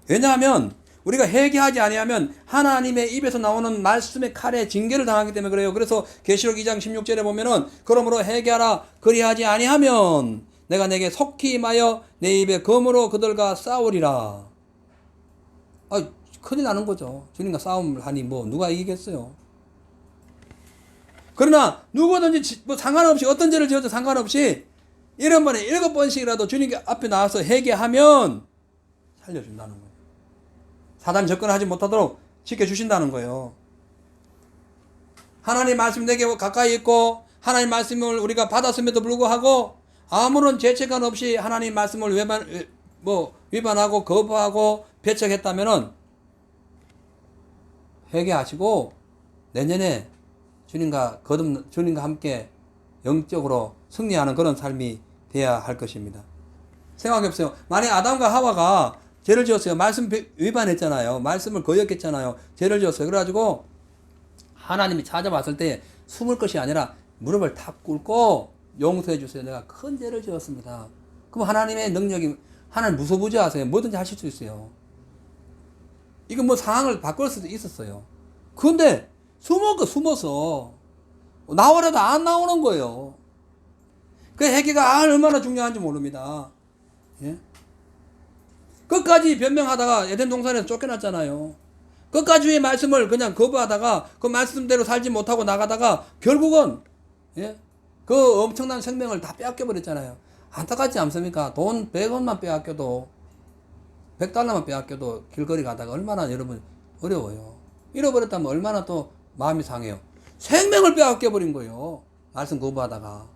왜냐하면 우리가 회개하지 아니하면 하나님의 입에서 나오는 말씀의 칼에 징계를 당하기 때문에 그래요. 그래서 계시록 2장 16절에 보면은 그러므로 회개하라 그리하지 아니하면 내가 내게 속히 임하여 내 입에 검으로 그들과 싸우리라. 큰일 나는 거죠. 주님과 싸움을 하니 뭐 누가 이기겠어요. 그러나 누구든지 뭐 상관없이 어떤 죄를 지어도 상관없이 1번에 7번씩이라도 주님 앞에 나와서 회개하면 살려준다는 거예요. 사단이 접근하지 못하도록 지켜주신다는 거예요. 하나님 말씀 내게 가까이 있고 하나님 말씀을 우리가 받았음에도 불구하고 아무런 죄책감 없이 하나님 말씀을 위반하고 거부하고 배척했다면은 회개하시고 내년에 주님과 함께 영적으로 승리하는 그런 삶이 되어야 할 것입니다. 생각해보세요. 만약 아담과 하와가 죄를 지었어요. 말씀 위반했잖아요. 말씀을 거역했잖아요. 죄를 지었어요. 그래가지고 하나님이 찾아왔을 때 숨을 것이 아니라 무릎을 탁 꿇고 용서해 주세요. 내가 큰 죄를 지었습니다. 그럼 하나님의 능력이 하나님 무소부지하세요. 뭐든지 하실 수 있어요. 이건 뭐 상황을 바꿀 수도 있었어요. 그런데 숨어서 나오려도 안 나오는 거예요. 그 회개가 얼마나 중요한지 모릅니다. 예? 끝까지 변명하다가 에덴 동산에서 쫓겨났잖아요. 끝까지 주의 말씀을 그냥 거부하다가 그 말씀대로 살지 못하고 나가다가 결국은 그 엄청난 생명을 다 빼앗겨버렸잖아요. 안타깝지 않습니까? 돈 100원만 빼앗겨도 100달러만 빼앗겨도 길거리 가다가 얼마나 여러분 어려워요. 잃어버렸다면 얼마나 또 마음이 상해요. 생명을 빼앗겨버린 거예요. 말씀 거부하다가.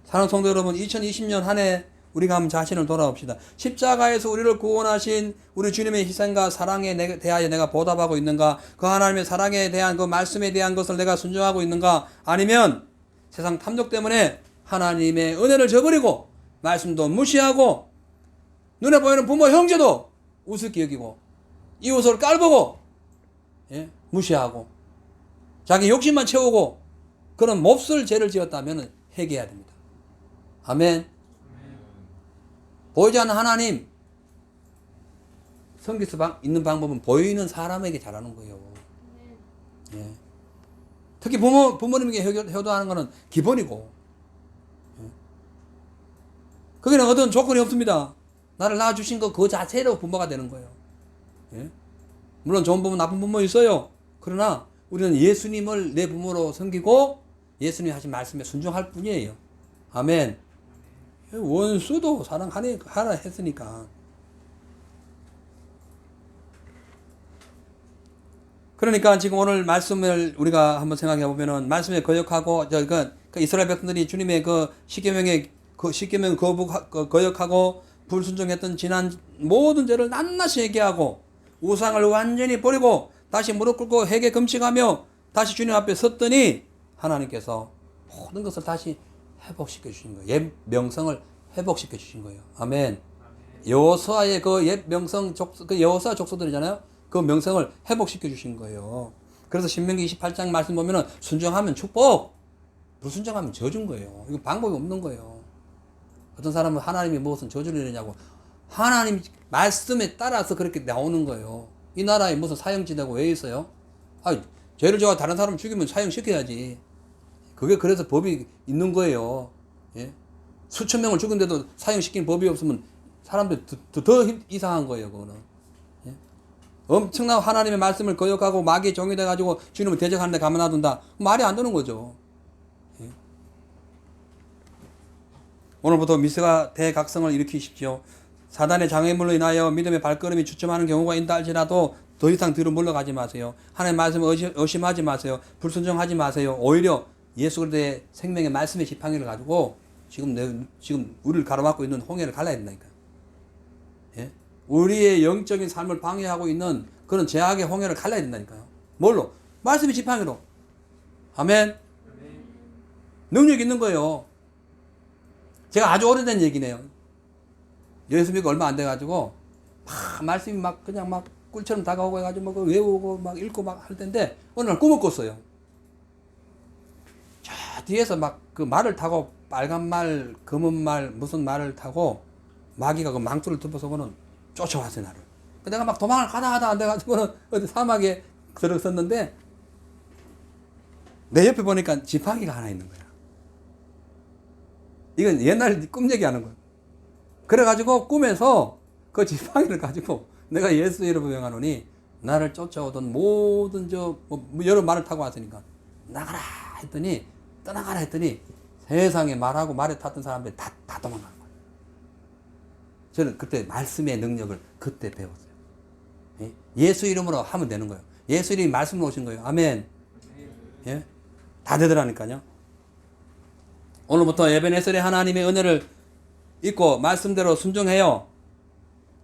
사랑하는 성도 여러분, 2020년 한 해 우리가 한번 자신을 돌아봅시다. 십자가에서 우리를 구원하신 우리 주님의 희생과 사랑에 대하여 내가 보답하고 있는가? 그 하나님의 사랑에 대한 그 말씀에 대한 것을 내가 순종하고 있는가? 아니면 세상 탐욕 때문에 하나님의 은혜를 저버리고 말씀도 무시하고 눈에 보이는 부모 형제도 우습게 여기고 이웃을 깔보고 무시하고 자기 욕심만 채우고 그런 몹쓸 죄를 지었다면 회개해야 됩니다. 아멘. 보이지 않는 하나님 섬길 수 있는 방법은 보이는 사람에게 잘하는 거예요. 예. 특히 부모님에게 효도하는 것은 기본이고 거기는 어떤 조건이 없습니다. 나를 낳아주신 그 자체로 부모가 되는 거예요. 예? 물론 좋은 부모, 나쁜 부모 있어요. 그러나 우리는 예수님을 내 부모로 섬기고 예수님이 하신 말씀에 순종할 뿐이에요. 아멘. 원수도 사랑하라 했으니까. 그러니까 지금 오늘 말씀을 우리가 한번 생각해 보면은 말씀에 거역하고 그 이스라엘 백성들이 주님의 그 십계명 거역하고 불순종했던 지난 모든 죄를 낱낱이 회개하고 우상을 완전히 버리고 다시 무릎 꿇고 회개 금식하며 다시 주님 앞에 섰더니 하나님께서 모든 것을 다시 회복시켜 주신 거예요. 옛 명성을 회복시켜 주신 거예요. 아멘. 여호수아의 그 옛 명성 그 여호수아 족속들이잖아요. 그 명성을 회복시켜 주신 거예요. 그래서 신명기 28장 말씀 보면은 순종하면 축복, 불순종하면 저주인 거예요. 이거 방법이 없는 거예요. 어떤 사람은 하나님이 무슨 저주를 내냐고. 하나님 말씀에 따라서 그렇게 나오는 거예요. 이 나라에 무슨 사형지대고 왜 있어요? 죄를 저가 다른 사람 죽이면 사형시켜야지. 그게 그래서 법이 있는 거예요. 예? 수천 명을 죽은데도 사형시키는 법이 없으면 사람들 더 이상한 거예요. 그거는. 예? 엄청난 하나님의 말씀을 거역하고 마귀의 종이 돼가지고 주님을 대적하는데 가만 놔둔다. 말이 안 되는 거죠. 예? 오늘부터 미스가 대각성을 일으키십시오. 사단의 장애물로 인하여 믿음의 발걸음이 주춤하는 경우가 있다 할지라도 더 이상 뒤로 물러가지 마세요. 하나님의 말씀을 의심하지 마세요. 불순종하지 마세요. 오히려 예수 그리스도의 생명의 말씀의 지팡이를 가지고 지금 우리를 가로막고 있는 홍해를 갈라야 된다니까. 예? 우리의 영적인 삶을 방해하고 있는 그런 죄악의 홍해를 갈라야 된다니까요. 뭘로? 말씀의 지팡이로. 아멘. 능력 있는 거예요. 제가 아주 오래된 얘기네요. 예수 믿고 얼마 안 돼가지고 말씀이 막 그냥 막 꿀처럼 다가오고 해가지고 막 외우고 막 읽고 막 할 텐데 어느 날 꿈을 꿨어요. 저 뒤에서 막 그 말을 타고 빨간 말, 검은 말, 무슨 말을 타고 마귀가 그 망토를 덮어서고는 쫓아왔어요 나를. 내가 막 도망을 가다 안 돼가지고는 어디 사막에 들어섰는데 내 옆에 보니까 지팡이가 하나 있는 거야. 이건 옛날 꿈 얘기하는 거야. 그래가지고 꿈에서 그 지팡이를 가지고 내가 예수 이름으로 명하노니 나를 쫓아오던 모든 여러 말을 타고 왔으니까 나가라 했더니 떠나가라 했더니 세상에 말하고 말에 탔던 사람들이 다 도망간 거예요. 저는 그때 말씀의 능력을 그때 배웠어요. 예수 이름으로 하면 되는 거예요. 예수 이름이 말씀으로 오신 거예요. 아멘. 예? 다 되더라니까요. 오늘부터 에베네셀의 하나님의 은혜를 잊고 말씀대로 순종해요.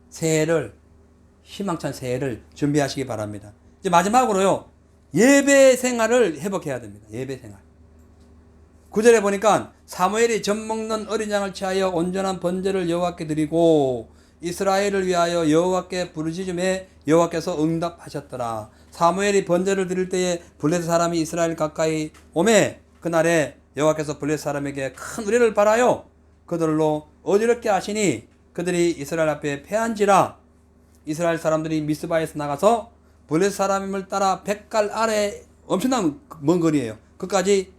새해를 희망찬 새해를 준비하시기 바랍니다. 이제 마지막으로요. 예배 생활을 회복해야 됩니다. 예배 생활. 9절에 보니까 사무엘이 젖 먹는 어린 양을 취하여 온전한 번제를 여호와께 드리고 이스라엘을 위하여 여호와께 부르짖음에 여호와께서 응답하셨더라. 사무엘이 번제를 드릴 때에 블레셋 사람이 이스라엘 가까이 오매 그날에 여호와께서 블레셋 사람에게 큰 의뢰를 바라요. 그들로 어지럽게 하시니 그들이 이스라엘 앞에 패한지라. 이스라엘 사람들이 미스바에서 나가서 블레셋 사람을 따라 백갈 아래 엄청난 먼 거리예요. 그까지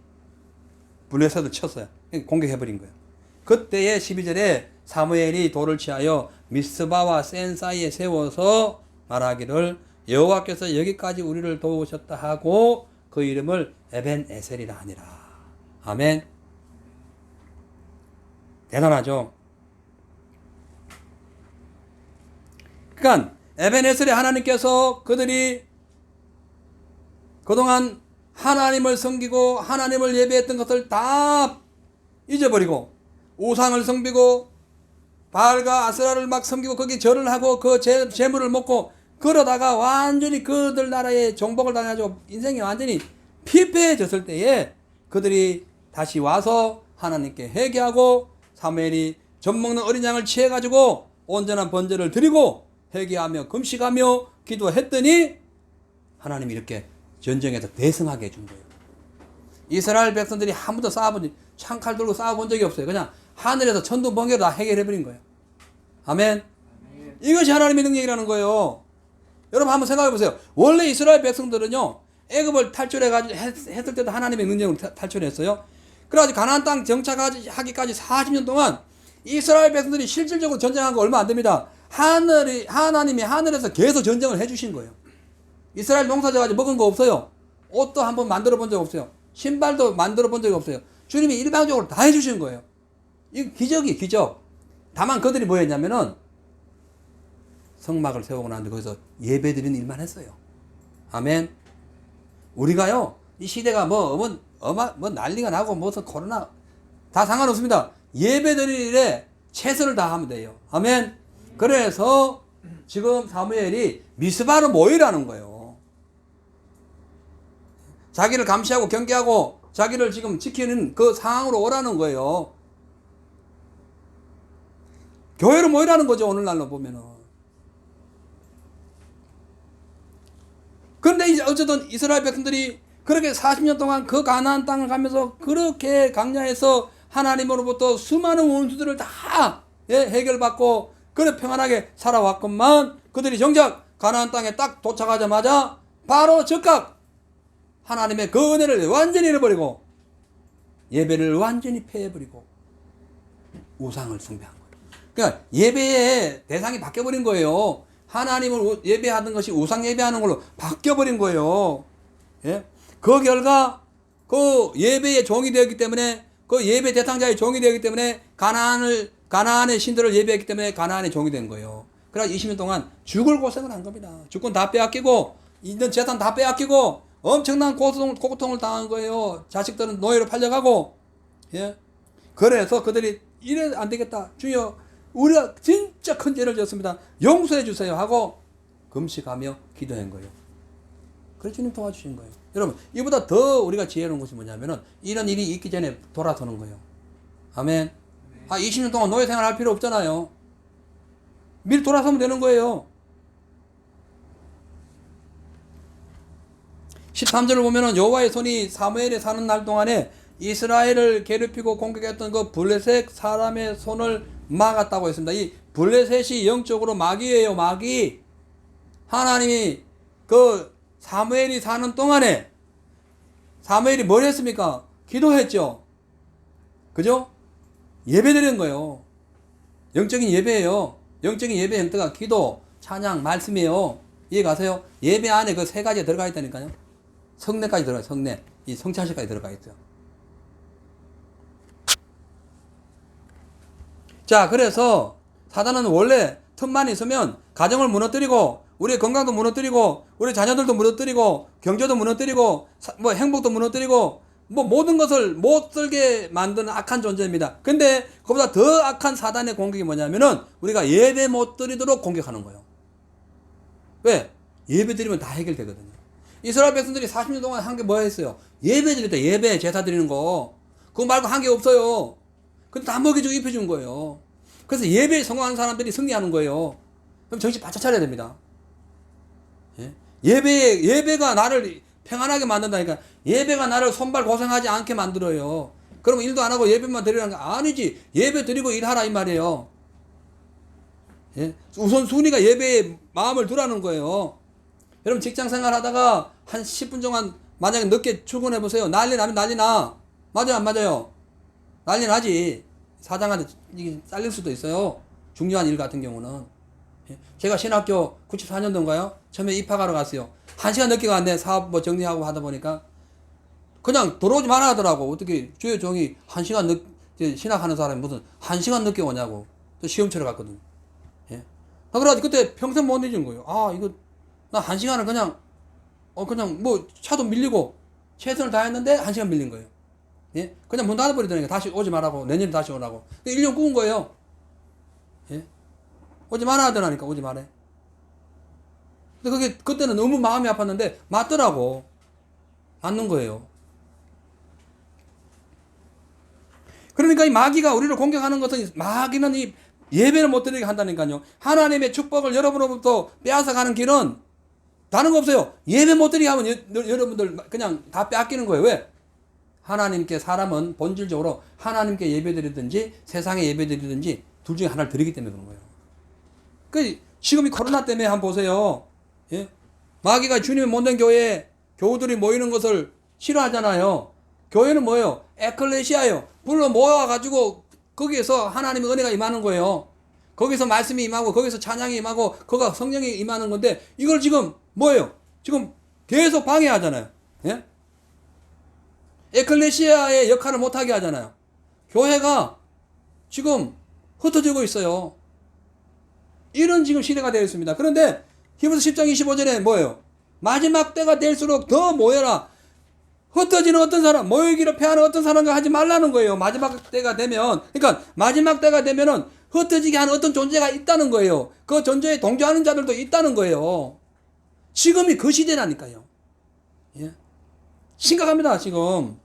블레셋을 쳤어요. 공격해버린 거예요. 그때의 12절에 사무엘이 돌을 취하여 미스바와 센 사이에 세워서 말하기를 여호와께서 여기까지 우리를 도우셨다 하고 그 이름을 에벤에셀이라 하니라. 아멘. 대단하죠. 그러니까 에벤에셀의 하나님께서 그들이 그동안 하나님을 섬기고 하나님을 예배했던 것을 다 잊어버리고 우상을 섬기고 바알과 아스라를 막 섬기고 거기 절을 하고 그 재물을 먹고 그러다가 완전히 그들 나라에 정복을 당해가지고 인생이 완전히 피폐해졌을 때에 그들이 다시 와서 하나님께 회개하고 사무엘이 젖 먹는 어린 양을 취해가지고 온전한 번제를 드리고 회개하며 금식하며 기도했더니 하나님이 이렇게 전쟁에서 대승하게 해준 거예요. 이스라엘 백성들이 한 번도 창칼 들고 싸워본 적이 없어요. 그냥 하늘에서 천둥 번개로 다 해결해버린 거예요. 아멘. 이것이 하나님의 능력이라는 거예요. 여러분 한번 생각해 보세요. 원래 이스라엘 백성들은요 애굽을 했을 때도 하나님의 능력으로 탈출했어요. 그래가지고 가나안 땅 정착하기까지 40년 동안 이스라엘 백성들이 실질적으로 전쟁한 거 얼마 안 됩니다. 하나님이 하늘에서 계속 전쟁을 해주신 거예요. 이스라엘 농사져 가지고 먹은 거 없어요. 옷도 한번 만들어 본 적 없어요. 신발도 만들어 본 적이 없어요. 주님이 일방적으로 다 해주신 거예요. 이거 기적이 기적. 다만 그들이 뭐 했냐면은 성막을 세우고 난 뒤 거기서 예배 드리는 일만 했어요. 아멘. 우리가요, 이 시대가 뭐 난리가 나고 무슨 코로나 다 상관없습니다. 예배 드릴 일에 최선을 다하면 돼요. 아멘. 그래서 지금 사무엘이 미스바로 모이라는 거예요. 자기를 감시하고 경계하고 자기를 지금 지키는 그 상황으로 오라는 거예요. 교회로 모이라는 거죠, 오늘날로 보면은. 그런데 이제 어쨌든 이스라엘 백성들이 그렇게 40년 동안 그 가나안 땅을 가면서 그렇게 광야에서 하나님으로부터 수많은 원수들을 다 해결받고 그래 평안하게 살아왔건만, 그들이 정작 가나안 땅에 딱 도착하자마자 바로 즉각 하나님의 그 은혜를 완전히 잃어버리고 예배를 완전히 폐해버리고 우상을 숭배한 거예요. 그러니까 예배의 대상이 바뀌어버린 거예요. 하나님을 예배하던 것이 우상 예배하는 걸로 바뀌어버린 거예요. 예? 그 결과 그 예배의 종이 되었기 때문에, 그 예배 대상자의 종이 되었기 때문에 가나안의 신들을 예배했기 때문에 가나안의 종이 된 거예요. 그래서 20년 동안 죽을 고생을 한 겁니다. 주권 다 빼앗기고 있는 재산 다 빼앗기고 엄청난 고통을 당한 거예요. 자식들은 노예로 팔려가고. 예? 그래서 그들이 이래 안 되겠다, 주여 우리가 진짜 큰 죄를 지었습니다, 용서해 주세요 하고 금식하며 기도한 거예요. 그래서 주님 도와주신 거예요. 여러분, 이보다 더 우리가 지혜로운 것이 뭐냐면은 이런 일이 있기 전에 돌아서는 거예요. 아멘. 20년 동안 노예 생활 할 필요 없잖아요. 미리 돌아서면 되는 거예요. 13절을 보면은 여호와의 손이 사무엘이 사는 날 동안에 이스라엘을 괴롭히고 공격했던 그 블레셋 사람의 손을 막았다고 했습니다. 이 블레셋이 영적으로 마귀예요, 마귀. 하나님이 그 사무엘이 사는 동안에 사무엘이 뭘 했습니까? 기도했죠. 그죠? 예배 드리는 거예요. 영적인 예배예요. 영적인 예배 형태가 기도, 찬양, 말씀이에요. 이해 가세요? 예배 안에 그 세 가지가 들어가 있다니까요. 성례까지 들어가요. 성례. 이 성찬식까지 들어가 있죠. 자, 그래서 사단은 원래 틈만 있으면 가정을 무너뜨리고 우리의 건강도 무너뜨리고 우리 자녀들도 무너뜨리고 경제도 무너뜨리고 뭐 행복도 무너뜨리고 뭐 모든 것을 못 살게 만드는 악한 존재입니다. 근데 그보다 더 악한 사단의 공격이 뭐냐면은 우리가 예배 못 드리도록 공격하는 거예요. 왜? 예배 드리면 다 해결되거든요. 이스라엘 백성들이 40년 동안 한 게 뭐 했어요? 예배 드릴 때 예배 제사 드리는 거. 그거 말고 한 게 없어요. 근데 다 먹여주고 입혀준 거예요. 그래서 예배에 성공하는 사람들이 승리하는 거예요. 그럼 정신 바짝 차려야 됩니다. 예? 예배가 나를 평안하게 만든다니까. 예배가 나를 손발 고생하지 않게 만들어요. 그러면 일도 안 하고 예배만 드리라는 거 아니지. 예배 드리고 일하라 이 말이에요. 예? 우선순위가 예배에 마음을 두라는 거예요. 여러분 직장생활 하다가 한 10분 동안 만약에 늦게 출근해 보세요. 난리 나면 난리 나. 맞아요, 안 맞아요? 난리 나지. 사장한테 이게 잘릴 수도 있어요. 중요한 일 같은 경우는. 제가 신학교 94년도인가요? 처음에 입학하러 갔어요. 1시간 늦게 갔는데 사업 뭐 정리하고 하다 보니까 그냥 들어오지 말아 하더라고. 어떻게 주요 종이 1시간 늦게 신학하는 사람이 무슨 1시간 늦게 오냐고. 또 시험 치러 갔거든. 예? 그래가지고 그때 평생 못 잊은 거예요. 이거 나 1시간을 그냥 뭐 차도 밀리고 최선을 다했는데 1시간 밀린 거예요. 예? 그냥 문 닫아버리더니까 다시 오지 말라고, 내년에 다시 오라고. 1년 꾸은 거예요. 예? 오지 마라 하더라니까, 오지 말해. 근데 그때는 너무 마음이 아팠는데, 맞더라고. 맞는 거예요. 그러니까 이 마귀가 우리를 공격하는 것은, 마귀는 이 예배를 못 드리게 한다니까요. 하나님의 축복을 여러분으로부터 빼앗아가는 길은 다른 거 없어요. 예배 못 드리게 하면 여러분들 그냥 다 빼앗기는 거예요. 왜? 하나님께, 사람은 본질적으로 하나님께 예배드리든지 세상에 예배드리든지 둘 중에 하나를 드리기 때문에 그런 거예요. 지금 이 코로나 때문에 한번 보세요. 예? 마귀가 주님의 못된 교회에 교우들이 모이는 것을 싫어하잖아요. 교회는 뭐예요? 에클레시아예요. 불러 모여가지고 거기에서 하나님의 은혜가 임하는 거예요. 거기서 말씀이 임하고 거기서 찬양이 임하고 거기서 성령이 임하는 건데 이걸 지금 뭐예요? 지금 계속 방해하잖아요. 예? 에클레시아의 역할을 못하게 하잖아요. 교회가 지금 흩어지고 있어요. 이런 지금 시대가 되어 있습니다. 그런데 히브리서 10장 25절에 뭐예요? 마지막 때가 될수록 더 모여라. 흩어지는 어떤 사람, 모이기를 패하는 어떤 사람과 하지 말라는 거예요. 마지막 때가 되면. 그러니까 마지막 때가 되면은 흩어지게 하는 어떤 존재가 있다는 거예요. 그 존재에 동조하는 자들도 있다는 거예요. 지금이 그 시대라니까요. 예? 심각합니다, 지금.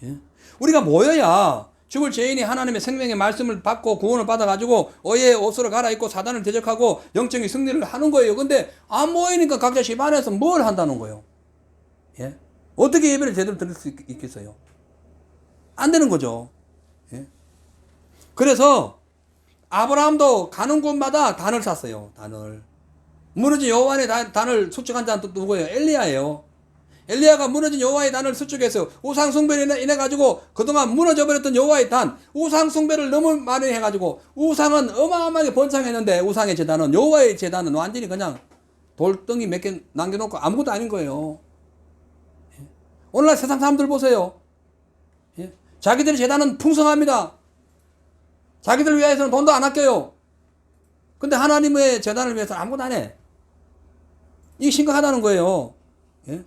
예? 우리가 모여야 죽을 죄인이 하나님의 생명의 말씀을 받고 구원을 받아가지고 어의 옷으로 갈아입고 사단을 대적하고 영적인 승리를 하는 거예요. 근데 안 모이니까 각자 집 안에서 뭘 한다는 거예요. 예? 어떻게 예배를 제대로 드릴 수 있겠어요? 안 되는 거죠. 예? 그래서 아브라함도 가는 곳마다 단을 샀어요. 단을. 무너진 여호와의 단을 수축한 자는 또 누구예요? 엘리야예요. 엘리야가 무너진 여호와의 단을 수축했어요. 우상 숭배로 인해 가지고 그동안 무너져 버렸던 여호와의 단, 우상 숭배를 너무 많이 해 가지고 우상은 어마어마하게 번창했는데 우상의 제단은 여호와의 제단은 완전히 그냥 돌덩이 몇 개 남겨놓고 아무것도 아닌 거예요. 예? 오늘날 세상 사람들 보세요. 예? 자기들의 제단은 풍성합니다. 자기들 위해서는 돈도 안 아껴요. 근데 하나님의 제단을 위해서는 아무것도 안 해. 이게 심각하다는 거예요. 예?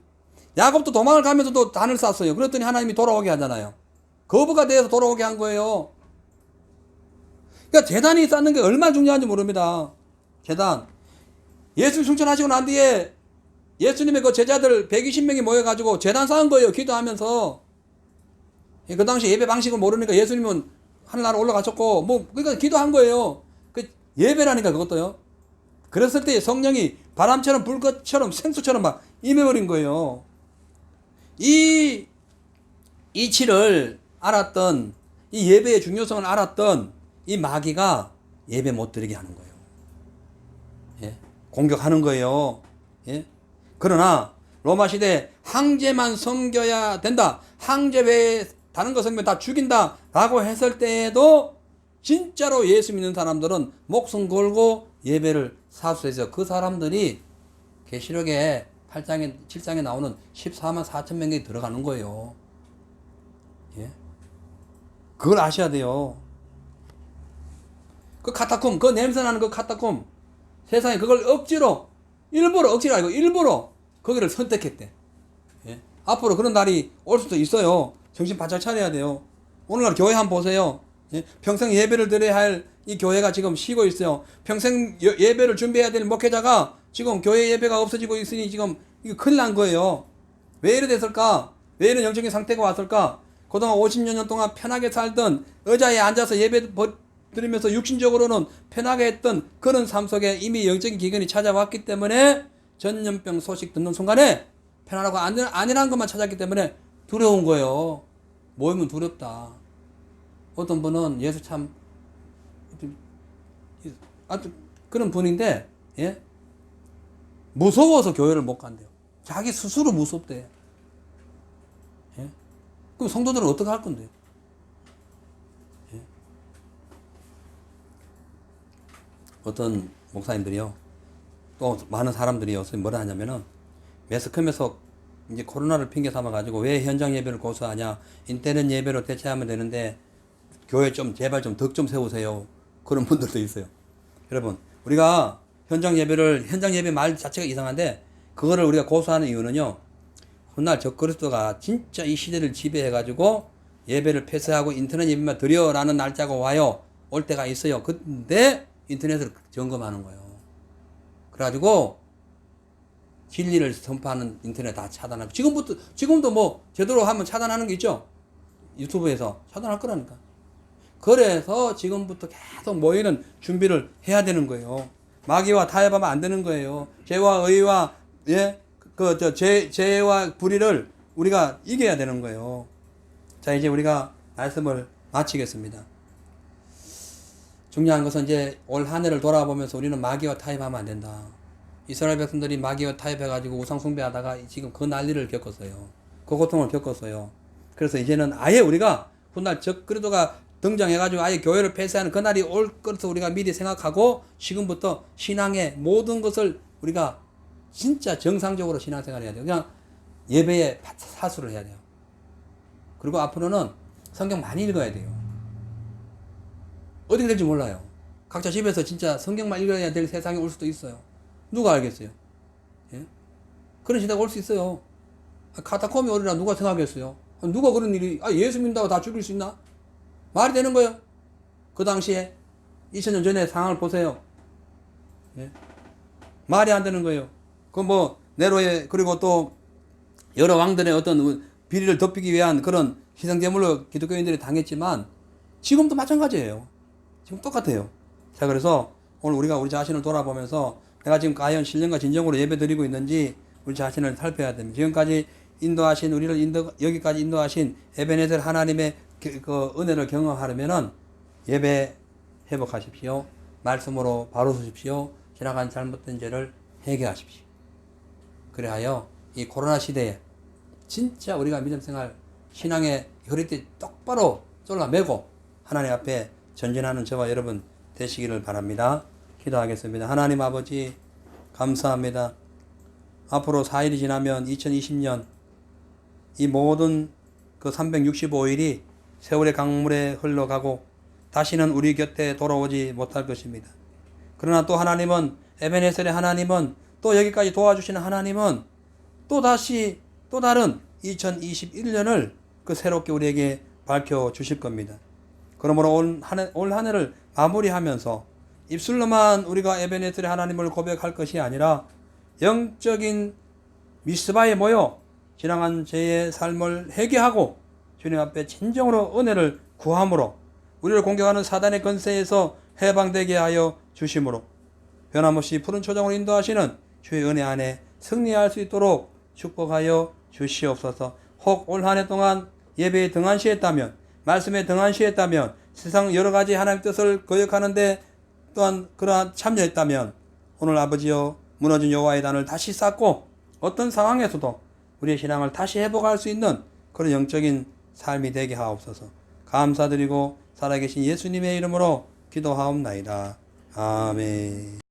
야곱도 도망을 가면서도 단을 쌌어요. 그랬더니 하나님이 돌아오게 하잖아요. 거부가 되어서 돌아오게 한 거예요. 그러니까 제단이 쌓는 게 얼마나 중요한지 모릅니다. 제단. 예수 승천하시고 난 뒤에 예수님의 그 제자들 120명이 모여가지고 제단 쌓은 거예요. 기도하면서. 그 당시 예배 방식을 모르니까 예수님은 하늘나라 올라가셨고, 그러니까 기도한 거예요. 그 예배라니까 그것도요. 그랬을 때 성령이 바람처럼 불꽃처럼 생수처럼 막 임해버린 거예요. 이 이치를 알았던, 이 예배의 중요성을 알았던 이 마귀가 예배 못 드리게 하는 거예요. 예? 공격하는 거예요. 예? 그러나 로마 시대 황제만 섬겨야 된다. 황제 외에 다른 거 섬기면 다 죽인다. 라고 했을 때에도 진짜로 예수 믿는 사람들은 목숨 걸고 예배를 사수해서 그 사람들이 계시록에 8장에 7장에 나오는 14만 4천 명이 들어가는 거예요. 예? 그걸 아셔야 돼요. 그 카타콤, 그 냄새나는 그 카타콤, 세상에 그걸 억지로 아니고 일부러 거기를 선택했대. 예? 앞으로 그런 날이 올 수도 있어요. 정신 바짝 차려야 돼요. 오늘날 교회 한번 보세요. 예? 평생 예배를 드려야 할 이 교회가 지금 쉬고 있어요. 평생 예배를 준비해야 될 목회자가 지금 교회 예배가 없어지고 있으니 지금 이거 큰일 난 거예요. 왜 이래 됐을까? 왜 이런 영적인 상태가 왔을까? 그동안 50여 년 동안 편하게 살던 의자에 앉아서 예배 드리면서 육신적으로는 편하게 했던 그런 삶 속에 이미 영적인 기근이 찾아왔기 때문에 전염병 소식 듣는 순간에 편안하고 안일한 것만 찾았기 때문에 두려운 거예요. 모이면 두렵다. 어떤 분은 예수 참 아주 그런 분인데, 예? 무서워서 교회를 못 간대요. 자기 스스로 무섭대. 예? 그럼 성도들은 어떻게 할 건데요? 예? 어떤 목사님들이요, 또 많은 사람들이요, 뭐라 하냐면은, 매스컴에서 이제 코로나를 핑계 삼아가지고 왜 현장 예배를 고수하냐, 인터넷 예배로 대체하면 되는데, 교회 좀 제발 좀 덕 좀 세우세요. 그런 분들도 있어요. 여러분, 우리가 현장 예배 말 자체가 이상한데, 그거를 우리가 고수하는 이유는요, 훗날 적그리스도가 진짜 이 시대를 지배해가지고 예배를 폐쇄하고 인터넷 예배만 드려라는 날짜가 와요. 올 때가 있어요. 근데 인터넷을 점검하는 거예요. 그래가지고 진리를 선포하는 인터넷 다 차단하고, 지금도 뭐 제대로 하면 차단하는 게 있죠. 유튜브에서 차단할 거라니까. 그래서 지금부터 계속 모이는 준비를 해야 되는 거예요. 마귀와 타협하면 안 되는 거예요. 죄와 의와, 예, 죄와 불의를 우리가 이겨야 되는 거예요. 자, 이제 우리가 말씀을 마치겠습니다. 중요한 것은 이제 올 한 해를 돌아보면서 우리는 마귀와 타협하면 안 된다. 이스라엘 백성들이 마귀와 타협해가지고 우상 숭배하다가 지금 그 난리를 겪었어요. 그 고통을 겪었어요. 그래서 이제는 아예 우리가 훗날 적그리스도가 등장해가지고 아예 교회를 폐쇄하는 그날이 올 것을 우리가 미리 생각하고 지금부터 신앙의 모든 것을 우리가 진짜 정상적으로 신앙생활을 해야 돼요. 그냥 예배에 사수를 해야 돼요. 그리고 앞으로는 성경 많이 읽어야 돼요. 어떻게 될지 몰라요. 각자 집에서 진짜 성경만 읽어야 될 세상이 올 수도 있어요. 누가 알겠어요? 예? 그런 시대가 올 수 있어요. 카타콤이 오리라 누가 생각했어요? 누가 그런 일이, 예수 믿는다고 다 죽일 수 있나? 말이 되는 거예요. 그 당시에 2000년 전에 상황을 보세요. 예? 말이 안 되는 거예요. 네로의, 그리고 또 여러 왕들의 어떤 비리를 덮이기 위한 그런 희생제물로 기독교인들이 당했지만 지금도 마찬가지예요. 지금 똑같아요. 자, 그래서 오늘 우리가 우리 자신을 돌아보면서 내가 지금 과연 신령과 진정으로 예배 드리고 있는지 우리 자신을 살펴야 됩니다. 지금까지 인도하신, 우리를 여기까지 인도하신 에베네셀 하나님의 그 은혜를 경험하려면은 예배 회복하십시오. 말씀으로 바로 서십시오. 지나간 잘못된 죄를 회개하십시오. 그래하여 이 코로나 시대에 진짜 우리가 믿음생활 신앙의 허리띠 똑바로 쫄라매고 하나님 앞에 전진하는 저와 여러분 되시기를 바랍니다. 기도하겠습니다. 하나님 아버지 감사합니다. 앞으로 4일이 지나면 2020년 이 모든 그 365일이 세월의 강물에 흘러가고 다시는 우리 곁에 돌아오지 못할 것입니다. 그러나 또 하나님은, 에베네셀의 하나님은, 또 여기까지 도와주시는 하나님은 또 다시 또 다른 2021년을 그 새롭게 우리에게 밝혀주실 겁니다. 그러므로 올 한 해를 마무리하면서 입술로만 우리가 에베네셀의 하나님을 고백할 것이 아니라 영적인 미스바에 모여 지나간 죄의 삶을 회개하고 주님 앞에 진정으로 은혜를 구함으로 우리를 공격하는 사단의 권세에서 해방되게 하여 주심으로 변함없이 푸른 초장으로 인도하시는 주의 은혜 안에 승리할 수 있도록 축복하여 주시옵소서. 혹 올 한 해 동안 예배에 등한시했다면, 말씀에 등한시했다면, 세상 여러 가지 하나님 뜻을 거역하는데 또한 그러한 참여했다면 오늘 아버지여 무너진 여호와의 단을 다시 쌓고 어떤 상황에서도 우리의 신앙을 다시 회복할 수 있는 그런 영적인 삶이 되게 하옵소서. 감사드리고 살아계신 예수님의 이름으로 기도하옵나이다. 아멘.